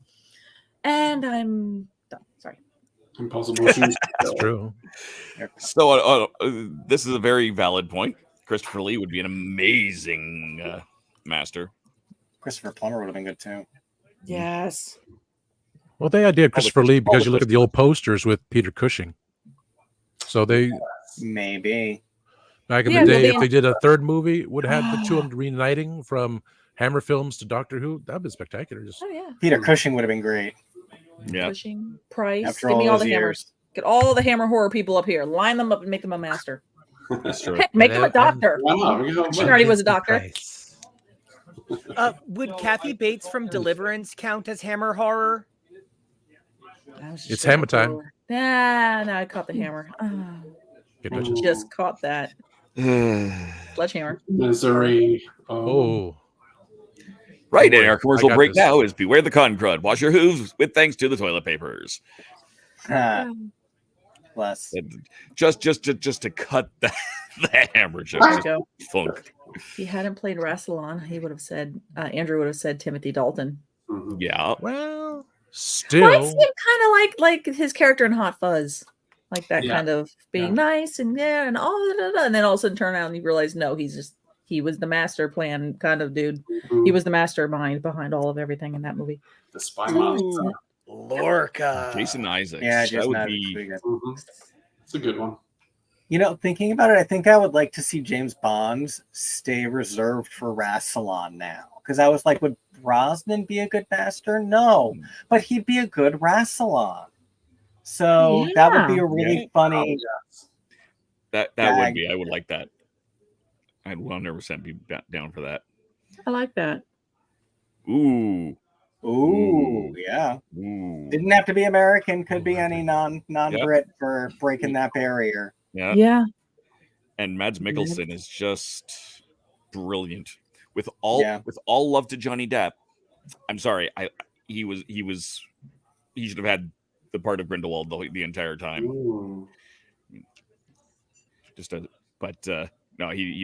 And I'm done. Sorry. Impossible. That's true. So this is a very valid point. Christopher Lee would be an amazing master. Christopher Plummer would have been good too. Yes. Well, they idea Christopher Lee because you look at the old posters with Peter Cushing. So they maybe. Back in Yeah, the well, day, the- if they did a third movie, would have the two of them reuniting from Hammer Films to Doctor Who. That'd be spectacular. Just Oh yeah. Peter Cushing would have been great. Yeah. Cushing, Price. After Give me all all those the Hammer. years. Get all the Hammer horror people up here. Line them up and make them a master. That's true. Heck, make them a doctor. Wow, we got Cushing already was a doctor. Would Kathy Bates from Deliverance count as Hammer horror? It's Hammer time. Nah, no, I caught the hammer. Oh, just caught that. Sledgehammer. Misery. Oh. Right, Don't and worry, our commercial I got break this. now is beware the con crud. Wash your hooves with thanks to the toilet papers. Bless. Just to cut the hammer. There you Just go. funk. If he hadn't played Rassilon, he would have said Andrew would have said Timothy Dalton. Yeah. Well, Reminds still. him kind of like his character in Hot Fuzz, like that Yeah. kind of being nice and and and then all of a sudden turn out and you realize no, he was the master plan kind of dude. He was the mastermind behind all of everything in that movie. The spy master. Lorca. Jason Isaacs. Yeah, that Jason would Isaacs be. would be good. It's a good one. You know, thinking about it, I think I would like to see James Bond stay reserved for Rassilon now. Because I was like, would Brosnan be a good master? No. But he'd be a good Rassilon. So that would be a really funny. That Yeah, would be. I would like that. I'd 100% be down for that. I like that. Ooh. Yeah. Ooh. Didn't have to be American, could be any non-Brit for breaking that barrier. Yeah. Yeah. And Mads Mikkelsen is just brilliant. With all love to Johnny Depp. I'm sorry. He should have had the part of Grindelwald the entire time. No, he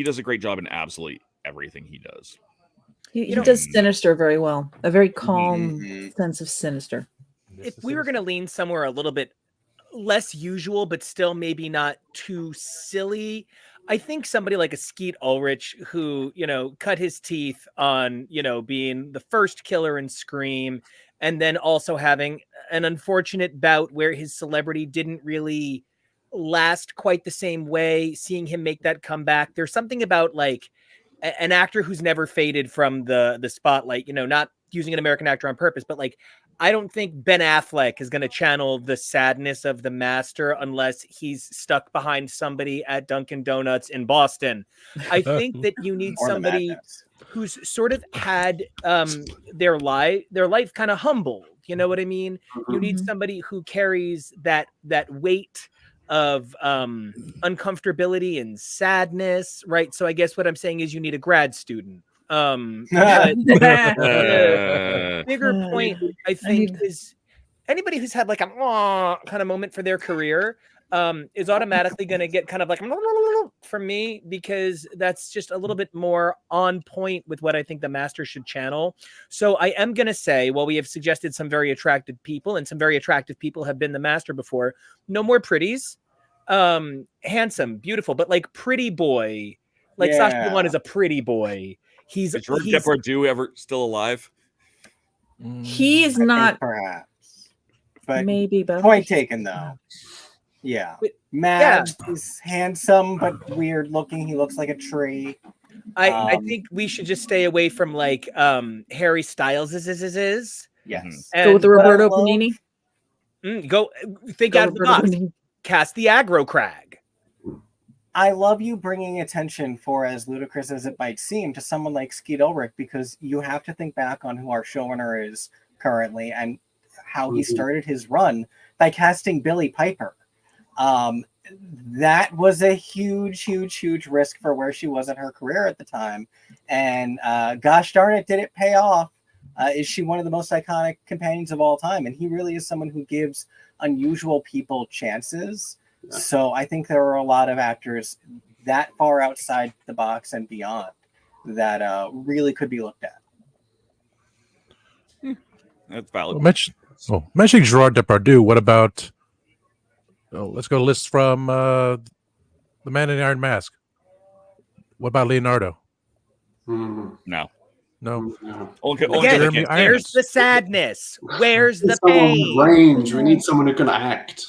does a great job in absolutely everything he does. He does Sinister very well. A very calm sense of Sinister. If we were going to lean somewhere a little bit less usual, but still maybe not too silly, I think somebody like a Skeet Ulrich who, cut his teeth on, being the first killer in Scream, and then also having an unfortunate bout where his celebrity didn't really last quite the same way, seeing him make that comeback. There's something about like an actor who's never faded from the spotlight, not using an American actor on purpose, but like, I don't think Ben Affleck is going to channel the sadness of the master unless he's stuck behind somebody at Dunkin' Donuts in Boston. I think that you need somebody who's sort of had their life kind of humbled. You know what I mean? You need somebody who carries that weight of uncomfortability and sadness, right? So I guess what I'm saying is you need a grad student. Bigger point, I think, is anybody who's had like a kind of moment for their career is automatically going to get kind of like from me, because that's just a little bit more on point with what I think the master should channel. So I am going to say, well, we have suggested some very attractive people, and some very attractive people have been the master before. No more pretties. Handsome, beautiful, but like pretty boy, like Sacha Baron is a pretty boy. Is Gerard Depardieu ever still alive? He is not, perhaps, but maybe. But point taken though. Yeah, Mads is handsome but weird looking. He looks like a tree. I think we should just stay away from like Harry Styles is. Yes. Go with the Roberto Benigni. Go think out of the box. Cast the aggro crag. I love you bringing attention, for as ludicrous as it might seem, to someone like Skeet Ulrich, because you have to think back on who our showrunner is currently and how he started his run by casting Billie Piper. That was a huge risk for where she was in her career at the time. And gosh darn it, did it pay off? Is she one of the most iconic companions of all time? And he really is someone who gives unusual people chances. So I think there are a lot of actors that far outside the box and beyond that really could be looked at. That's valid. Mentioning Gerard Depardieu, what about? Let's go to lists from The Man in the Iron Mask. What about Leonardo? No. Okay, where's the sadness? Where's the pain? Range. We need someone who can act.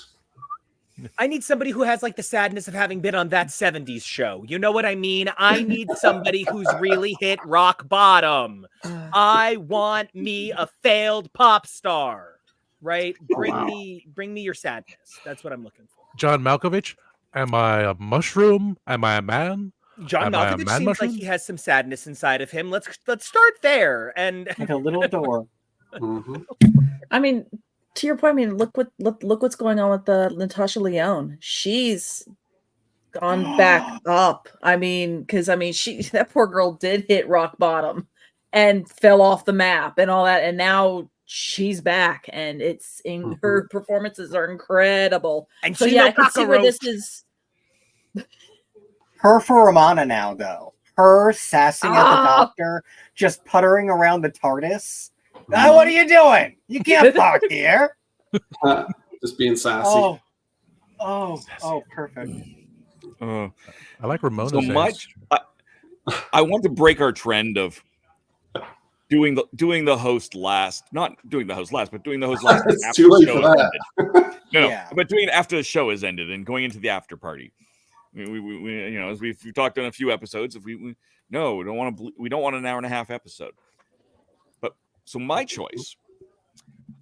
I need somebody who has like the sadness of having been on that 70s show. You know what I mean? I need somebody who's really hit rock bottom. I want me a failed pop star, right? Bring me your sadness. That's what I'm looking for. John Malkovich, am I a mushroom? Am I a man? John Am I a Malkovich man seems mushroom? like he has some sadness inside of him. Let's start there. And like a little door. I mean, to your point, I mean, look what's going on with the Natasha Lyonne. She's gone back up. I mean, because that poor girl did hit rock bottom and fell off the map and all that, and now she's back, and her performances are incredible. And so she yeah, no I can see where this cockroach. is. Her for Romana now, though. Her sassing at the doctor, just puttering around the TARDIS. What are you doing? You can't park here. Just being sassy. Oh, perfect. I like Ramona. So much. I want to break our trend of doing the host last. Not doing the host last, but doing the host last. It's after too the late show for has that. ended. No, Yeah. but doing it after the show has ended and going into the after party. We you know, as we've talked on a few episodes, if we don't want an hour and a half episode. But so my choice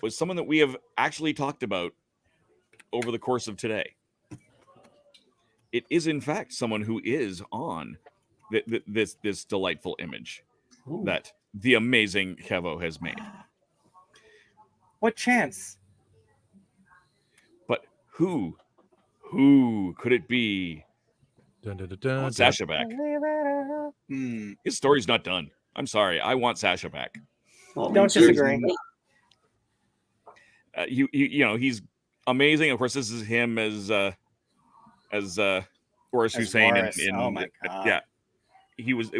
was someone that we have actually talked about over the course of today. It is in fact someone who is on this delightful image that the amazing Kevo has made. What chance? But who could it be? Dun, dun, dun, I dun, want dun. Sasha back. His story's not done. I'm sorry. I want Sasha back. Don't disagree. You know, he's amazing. Of course, this is him as Boris Hussein. Boris. Oh my God. Yeah, he was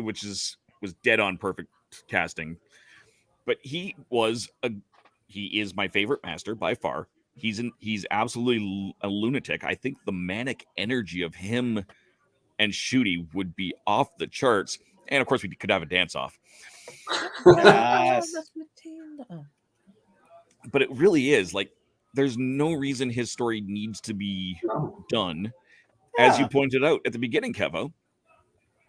dead on perfect casting. But he is my favorite master by far. He's absolutely a lunatic. I think the manic energy of him and Shooty would be off the charts. And of course, we could have a dance off. Yes. But it really is like there's no reason his story needs to be done. As you pointed out at the beginning, Kevo,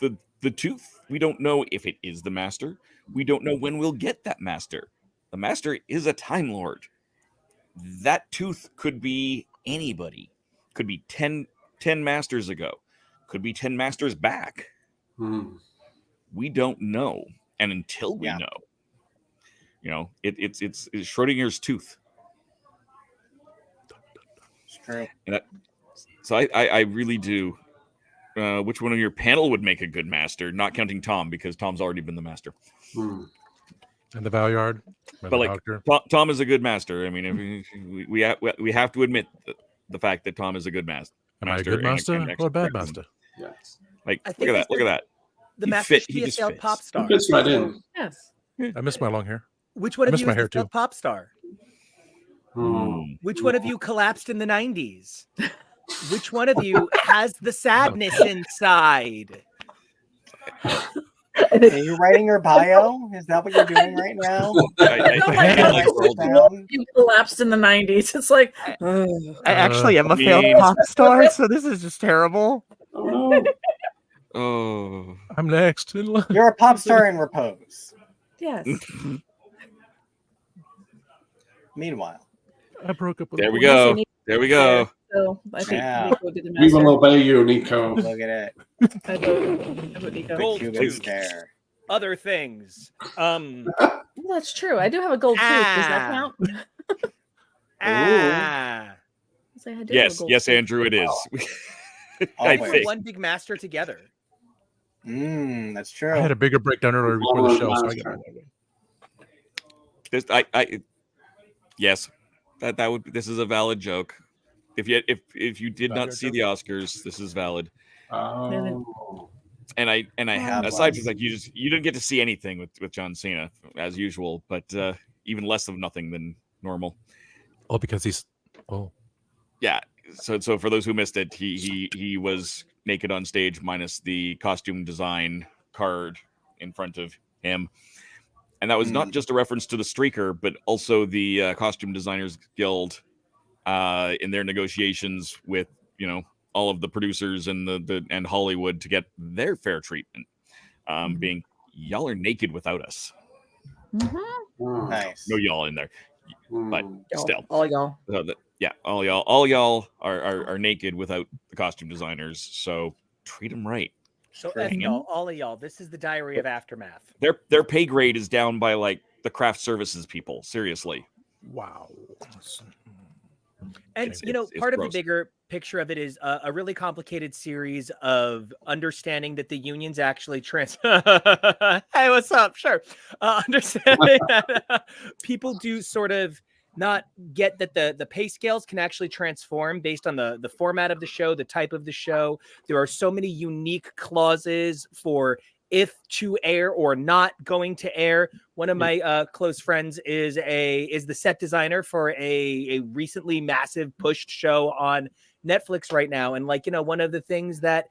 the tooth, we don't know if it is the master. We don't know when we'll get that master. The master is a Time Lord. That tooth could be anybody. Could be 10 masters ago. Could be 10 masters back. We don't know. And until we know, you know, it's Schrodinger's tooth. It's true. And so I really do. Which one of your panel would make a good master? Not counting Tom, because Tom's already been the master. And the Valyard. But like Tom is a good master. I mean, we have to admit the fact that Tom is a good master. Am I a good master or a bad master? Yes. Like look at that. Look at that. The He master fit- should he be a just failed fits. pop star. Fits right in. Yes. I miss my long hair. Which one I of miss you my is hair a failed too. pop star? Hmm. Which one of you collapsed in the 90s? Which one of you has the sadness inside? Are you writing your bio? Is that what you're doing right now? You collapsed in the 90s. It's like, I actually am a failed mean- pop star, so this is just terrible. Oh, I'm next. in line. You're a pop star in repose. yes. Meanwhile, I broke up with there a we woman. go. There we go. So I think Yeah. Nico did the We master. will obey you, Nico. look at it. I vote Nico. Gold Cuban tooth. stare. Other things. Well, that's true. I do have a gold tooth. Does that count? Ah. Say I do have a Yes, gold yes, tooth. Andrew, it is. I Always. We're think. one big master together. That's true. I had a bigger breakdown earlier before the show, so I got This, yes, that would. This is a valid joke. If you did not Valid see joke. the Oscars, this is valid. Oh. And I have aside one. from like you didn't get to see anything with John Cena as usual, but even less of nothing than normal. Oh, because he's Yeah. So for those who missed it, he was naked on stage minus the costume design card in front of him. And that was not just a reference to the Streaker, but also the Costume Designers Guild in their negotiations with all of the producers and Hollywood to get their fair treatment. Being y'all are naked without us. Nice. No y'all in there, but still, all y'all. All y'all are naked without the costume designers. So treat them right. So F y'all, all of y'all. This is the diary of Aftermath. Their pay grade is down by like the craft services people. Seriously. Wow. And It's part of the gross. bigger picture of it is a really complicated series of understanding that the unions actually Hey, what's up? Sure. Understanding that people do sort of not get that the pay scales can actually transform based on the format of the show, the type of the show. There are so many unique clauses for if to air or not going to air. One of my close friends is the set designer for a recently massive pushed show on Netflix right now. And one of the things that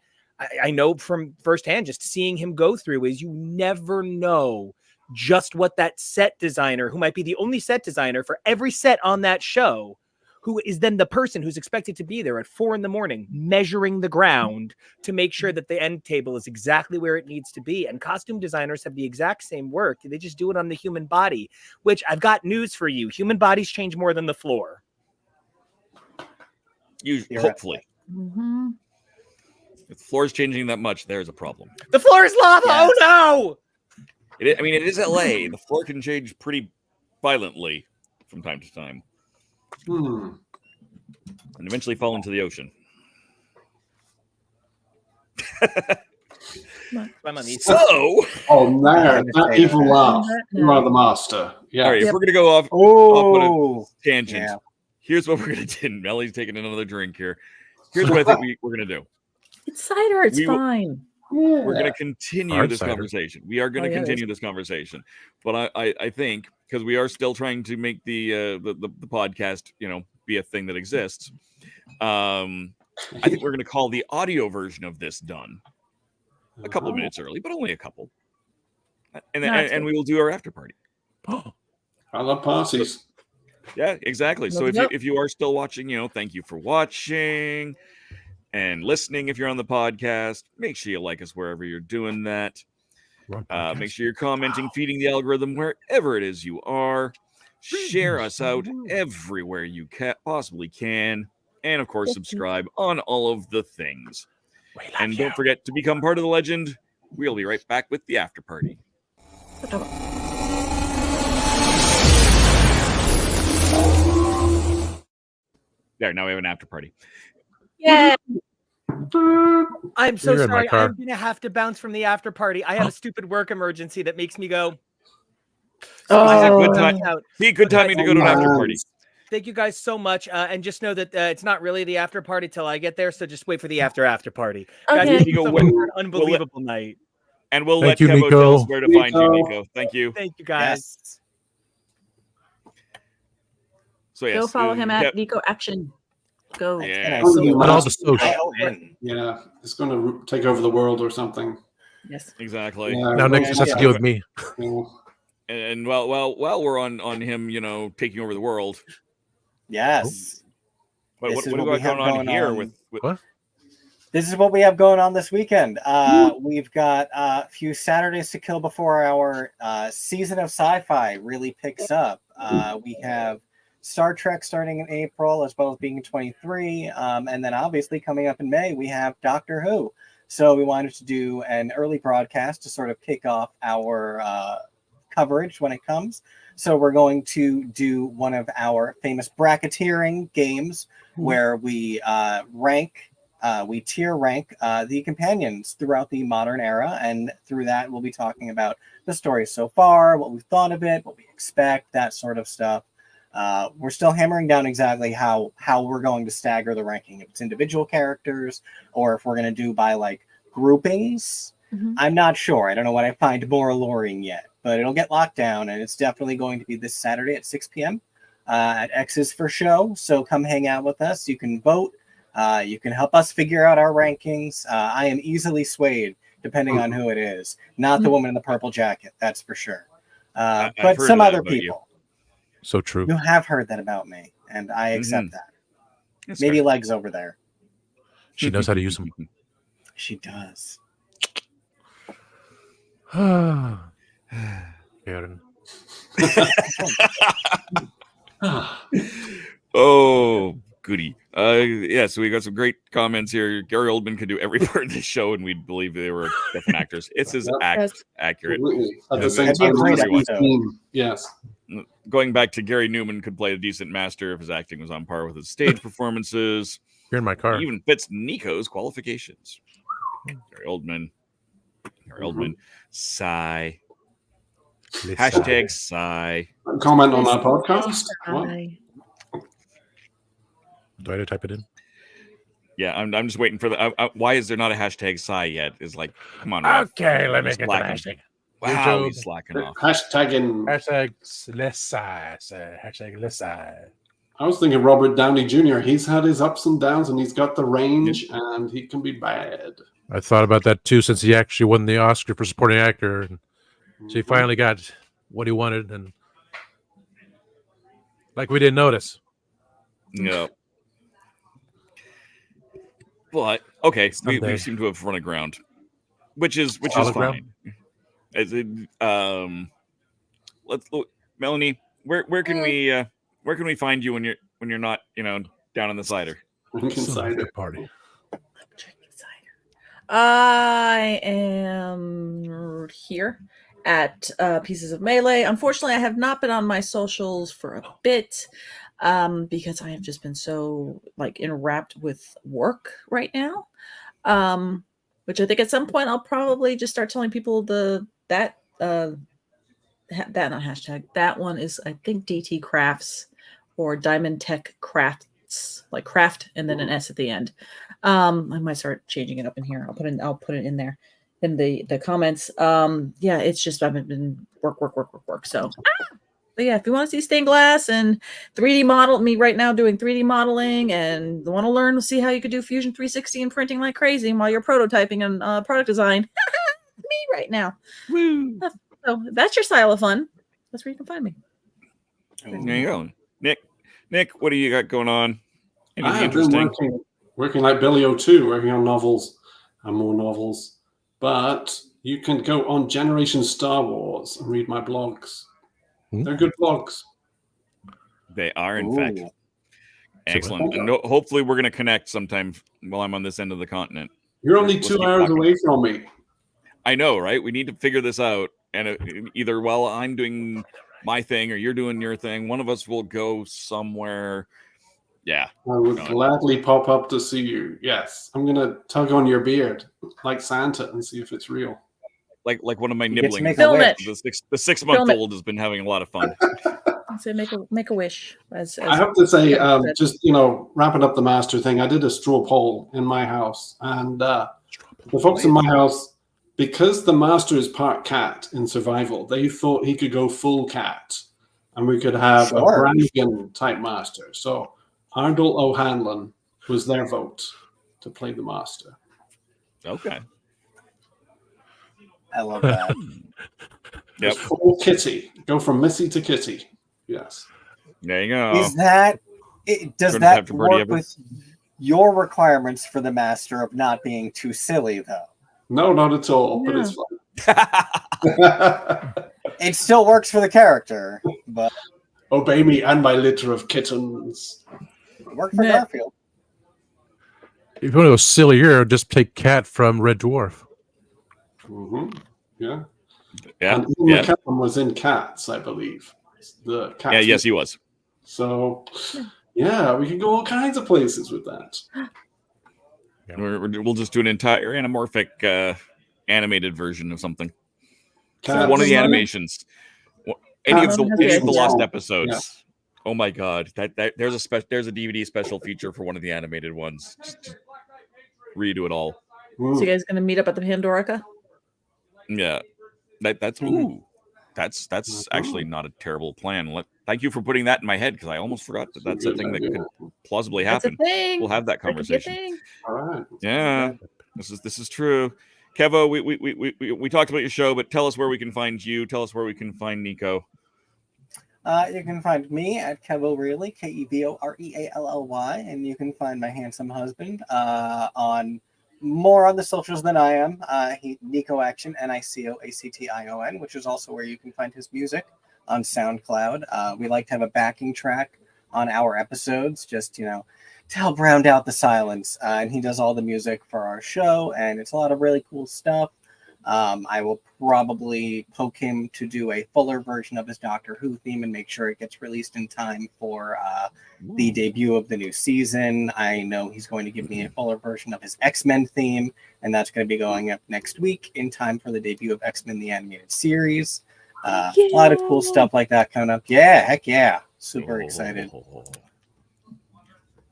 I know from firsthand, just seeing him go through, is you never know just what that set designer, who might be the only set designer for every set on that show, who is then the person who's expected to be there at 4 a.m, measuring the ground to make sure that the end table is exactly where it needs to be. And costume designers have the exact same work. They just do it on the human body, which I've got news for you. Human bodies change more than the floor. Hopefully. If the floor is changing that much, there's a problem. The floor is lava. Yes. Oh no! It is LA. The floor can change pretty violently from time to time. And eventually fall into the ocean. So, that evil laugh. You are the master. Yeah. All right, if we're gonna go off on a tangent, here's what we're gonna do. Melly's taking another drink here. Here's what I think we're gonna do. It's cider. It's fine. We're going to continue Hard this cider. conversation. We are going to continue this conversation, but I think because we are still trying to make the podcast, be a thing that exists. I think we're going to call the audio version of this done a couple minutes early, but only a couple, and we will do our after party. I love parties. Yeah, exactly. So if you are still watching, thank you for watching. And listening, if you're on the podcast, make sure you like us wherever you're doing that. Make sure you're commenting, feeding the algorithm wherever it is you are. Share us out everywhere you possibly can. And, of course, subscribe on all of the things. And don't forget to become part of the legend. We'll be right back with the after party. There, now we have an after party. Yeah. I'm so You're in my sorry. car. I'm going to have to bounce from the after party. I have a stupid work emergency that makes me go. Good timing to go to an after party. Thank you guys so much. And just know that it's not really the after party till I get there. So just wait for the after party. Okay. Guys, it's an unbelievable night. And we'll Thank let you, Kevo Nico. tell us where to find you, Nico. Thank you. Thank you, guys. Yes. So yes, Go follow him at Nico Action. Go. Yeah. And all the social. Yeah, it's going to take over the world or something. Yes. Exactly. Yeah, Now next has to deal with me. And while we're on him, taking over the world. Yes. What This is do we what we got have going on going here on. with What? This is what we have going on this weekend. We've got a few Saturdays to kill before our season of sci-fi really picks up. We have Star Trek starting in April, as well as being in 23. And then obviously coming up in May, we have Doctor Who. So we wanted to do an early broadcast to sort of kick off our coverage when it comes. So we're going to do one of our famous bracketeering games where we tier rank the companions throughout the modern era. And through that, we'll be talking about the story so far, what we've thought of it, what we expect, that sort of stuff. We're still hammering down exactly how we're going to stagger the ranking. If it's individual characters or if we're going to do by like groupings. I'm not sure. I don't know what I find more alluring yet, but it'll get locked down, and it's definitely going to be this Saturday at 6 p.m. At X's for Show. So come hang out with us. You can vote. You can help us figure out our rankings. I am easily swayed depending on who it is. Not the woman in the purple jacket, that's for sure. But some other people. So true. You have heard that about me, and I accept that. Maybe legs over there. She knows how to use them. She does. Aaron. Oh, goody. Yeah, so we got some great comments here. Gary Oldman could do every part of the show, and we'd believe they were different actors. It's his accurate. At the same time, yes. Going back to Gary Newman could play a decent master if his acting was on par with his stage performances. You're in my car. He even fits Nico's qualifications. Gary Oldman. Gary Oldman. Sigh. Hashtag sigh. Comment on that podcast. What? Do I have to type it in? Yeah, I'm just waiting for the. Why is there not a hashtag sigh yet? Is like, come on. Ralph. Okay, let me He's get the hashtag. Wow, he's slacking off. Hashtagging. Hashtag less sigh. Hashtag less sigh. I was thinking Robert Downey Jr. He's had his ups and downs, and he's got the range, and he can be bad. I thought about that too, since he actually won the Oscar for supporting actor, and so he finally got what he wanted, and like we didn't notice. No. But okay, we seem to have run aground, which is fine. As it, let's look, Melanie. Where can we find you when you're not down in the cider? Cider party. I am here at Pieces of Melee. Unfortunately, I have not been on my socials for a bit because I have just been so enwrapped with work right now. Which I think at some point I'll probably just start telling people that not hashtag. That one is, I think, DT Crafts or Diamond Tech Crafts, like craft and then an S at the end. I might start changing it up in here. I'll put it in there in the comments. Yeah, it's just I've been work. So but yeah, if you want to see stained glass and 3D model, me right now doing 3D modeling and want to learn to see how you could do Fusion 360 and printing like crazy while you're prototyping and product design. Me right now. Woo. So that's your style of fun. That's where you can find me. There you go. Nick, what do you got going on? I Anything have been interesting? working like Billy O2, working on novels and more novels. But you can go on Generation Star Wars and read my blogs. They're good blogs. They are, in fact. Excellent. And hopefully we're going to connect sometime while I'm on this end of the continent. You're only 2 hours away from me. I know, right? We need to figure this out. And either while I'm doing my thing or you're doing your thing, one of us will go somewhere. Yeah. I would gladly pop up to see you. Yes. I'm going to tug on your beard like Santa and see if it's real. Like one of my nibbling. The 6-month-old has been having a lot of fun. So make a wish. I have to say, just wrapping up the master thing, I did a straw poll in my house, and the folks in my house, because the master is part cat in survival, they thought he could go full cat, and we could have a Brannigan type master. So Ardal O'Hanlon was their vote to play the master. Okay. I love that. Yep. Full Kitty. Go from Missy to Kitty. Yes. There you go. Does that work with your requirements for the master of not being too silly, though? No, not at all. But it's fun. It still works for the character, but obey me and my litter of kittens. Work for Garfield. If you want to go sillier, just take Cat from Red Dwarf. Mm-hmm. Yeah. Yeah. And Ian McKellen was in Cats, I believe. The Cats. Yeah, yes, he was. So, yeah, we can go all kinds of places with that. We'll just do an entire anamorphic animated version of something. Cats. One of the animations. Any of the lost episodes. Yeah. Oh my god. There's a DVD special feature for one of the animated ones. Just redo it all. So you guys gonna meet up at the Pandorica? Yeah. That's actually not a terrible plan. Thank you for putting that in my head because I almost forgot that's a thing that could plausibly happen. We'll have that conversation. All right. Yeah. This is true. Kevo, we talked about your show, but tell us where we can find you. Tell us where we can find Nico. You can find me at Kevo Really, KevoReally, and you can find my handsome husband on more on the socials than I am. Nico Action, NICOACTION, which is also where you can find his music on SoundCloud. We like to have a backing track on our episodes, just to help round out the silence. And he does all the music for our show, and it's a lot of really cool stuff. I will probably poke him to do a fuller version of his Doctor Who theme and make sure it gets released in time for the debut of the new season. I know he's going to give me a fuller version of his X-Men theme, and that's going to be going up next week in time for the debut of X-Men the Animated Series. A lot of cool stuff like that coming up. Yeah, heck yeah. Super excited.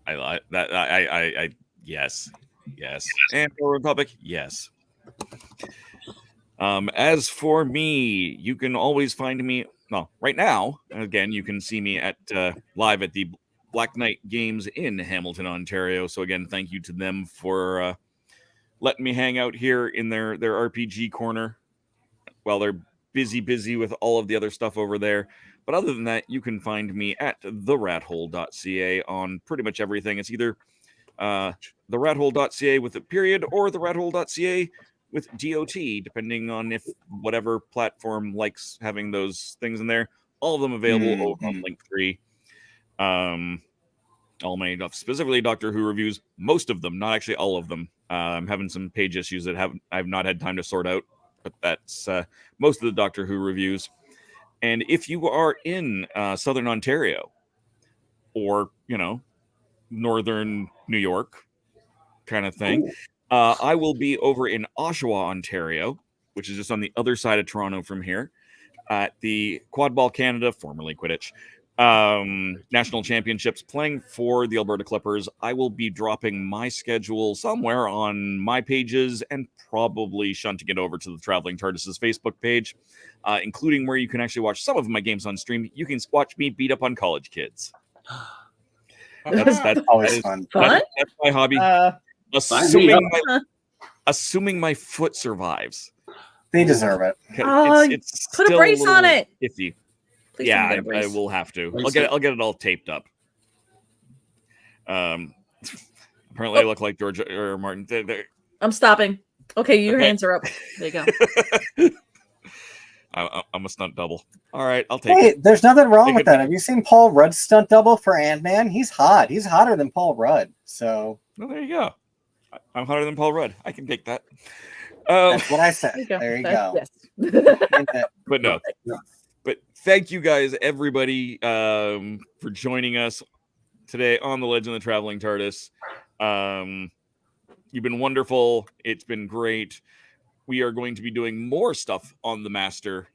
I like that. I yes. And for Republic, yes. As for me, you can always find me. Well, right now, again, you can see me at live at the Black Knight Games in Hamilton, Ontario. So again, thank you to them for letting me hang out here in their RPG corner while they're busy with all of the other stuff over there. But other than that, you can find me at TheRatHole.ca on pretty much everything. It's either TheRatHole.ca with a period or TheRatHole.ca with DOT, depending on if whatever platform likes having those things in there. All of them available over on Linktree. All my specifically Doctor Who reviews, most of them, not actually all of them. I'm having some page issues that I've not had time to sort out, but that's most of the Doctor Who reviews. And if you are in Southern Ontario or, Northern New York kind of thing, I will be over in Oshawa, Ontario, which is just on the other side of Toronto from here, at the Quadball Canada, formerly Quidditch, National Championships, playing for the Alberta Clippers. I will be dropping my schedule somewhere on my pages and probably shunting it over to the Traveling TARDIS' Facebook page, including where you can actually watch some of my games on stream. You can watch me beat up on college kids. That's always fun. That's my hobby. Assuming my foot survives. They deserve it. It's put a brace on it. Iffy. Please Yeah, don't get a I brace. will have to. I'll get it all taped up. Apparently I look like George or Martin. I'm stopping. Okay, your hands are up. There you go. I'm a stunt double. All right, I'll take it. Hey, there's nothing wrong with that. Have you seen Paul Rudd's stunt double for Ant-Man? He's hot. He's hotter than Paul Rudd. So well, there you go. I'm hotter than Paul Rudd. I can take that. That's what I said. There you go. Yes. But no. But thank you guys, everybody, for joining us today on the Legend of the Traveling TARDIS. You've been wonderful. It's been great. We are going to be doing more stuff on the Master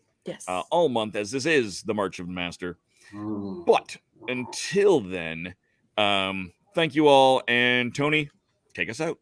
all month, as this is the March of the Master. But until then, thank you all. And Tony, take us out.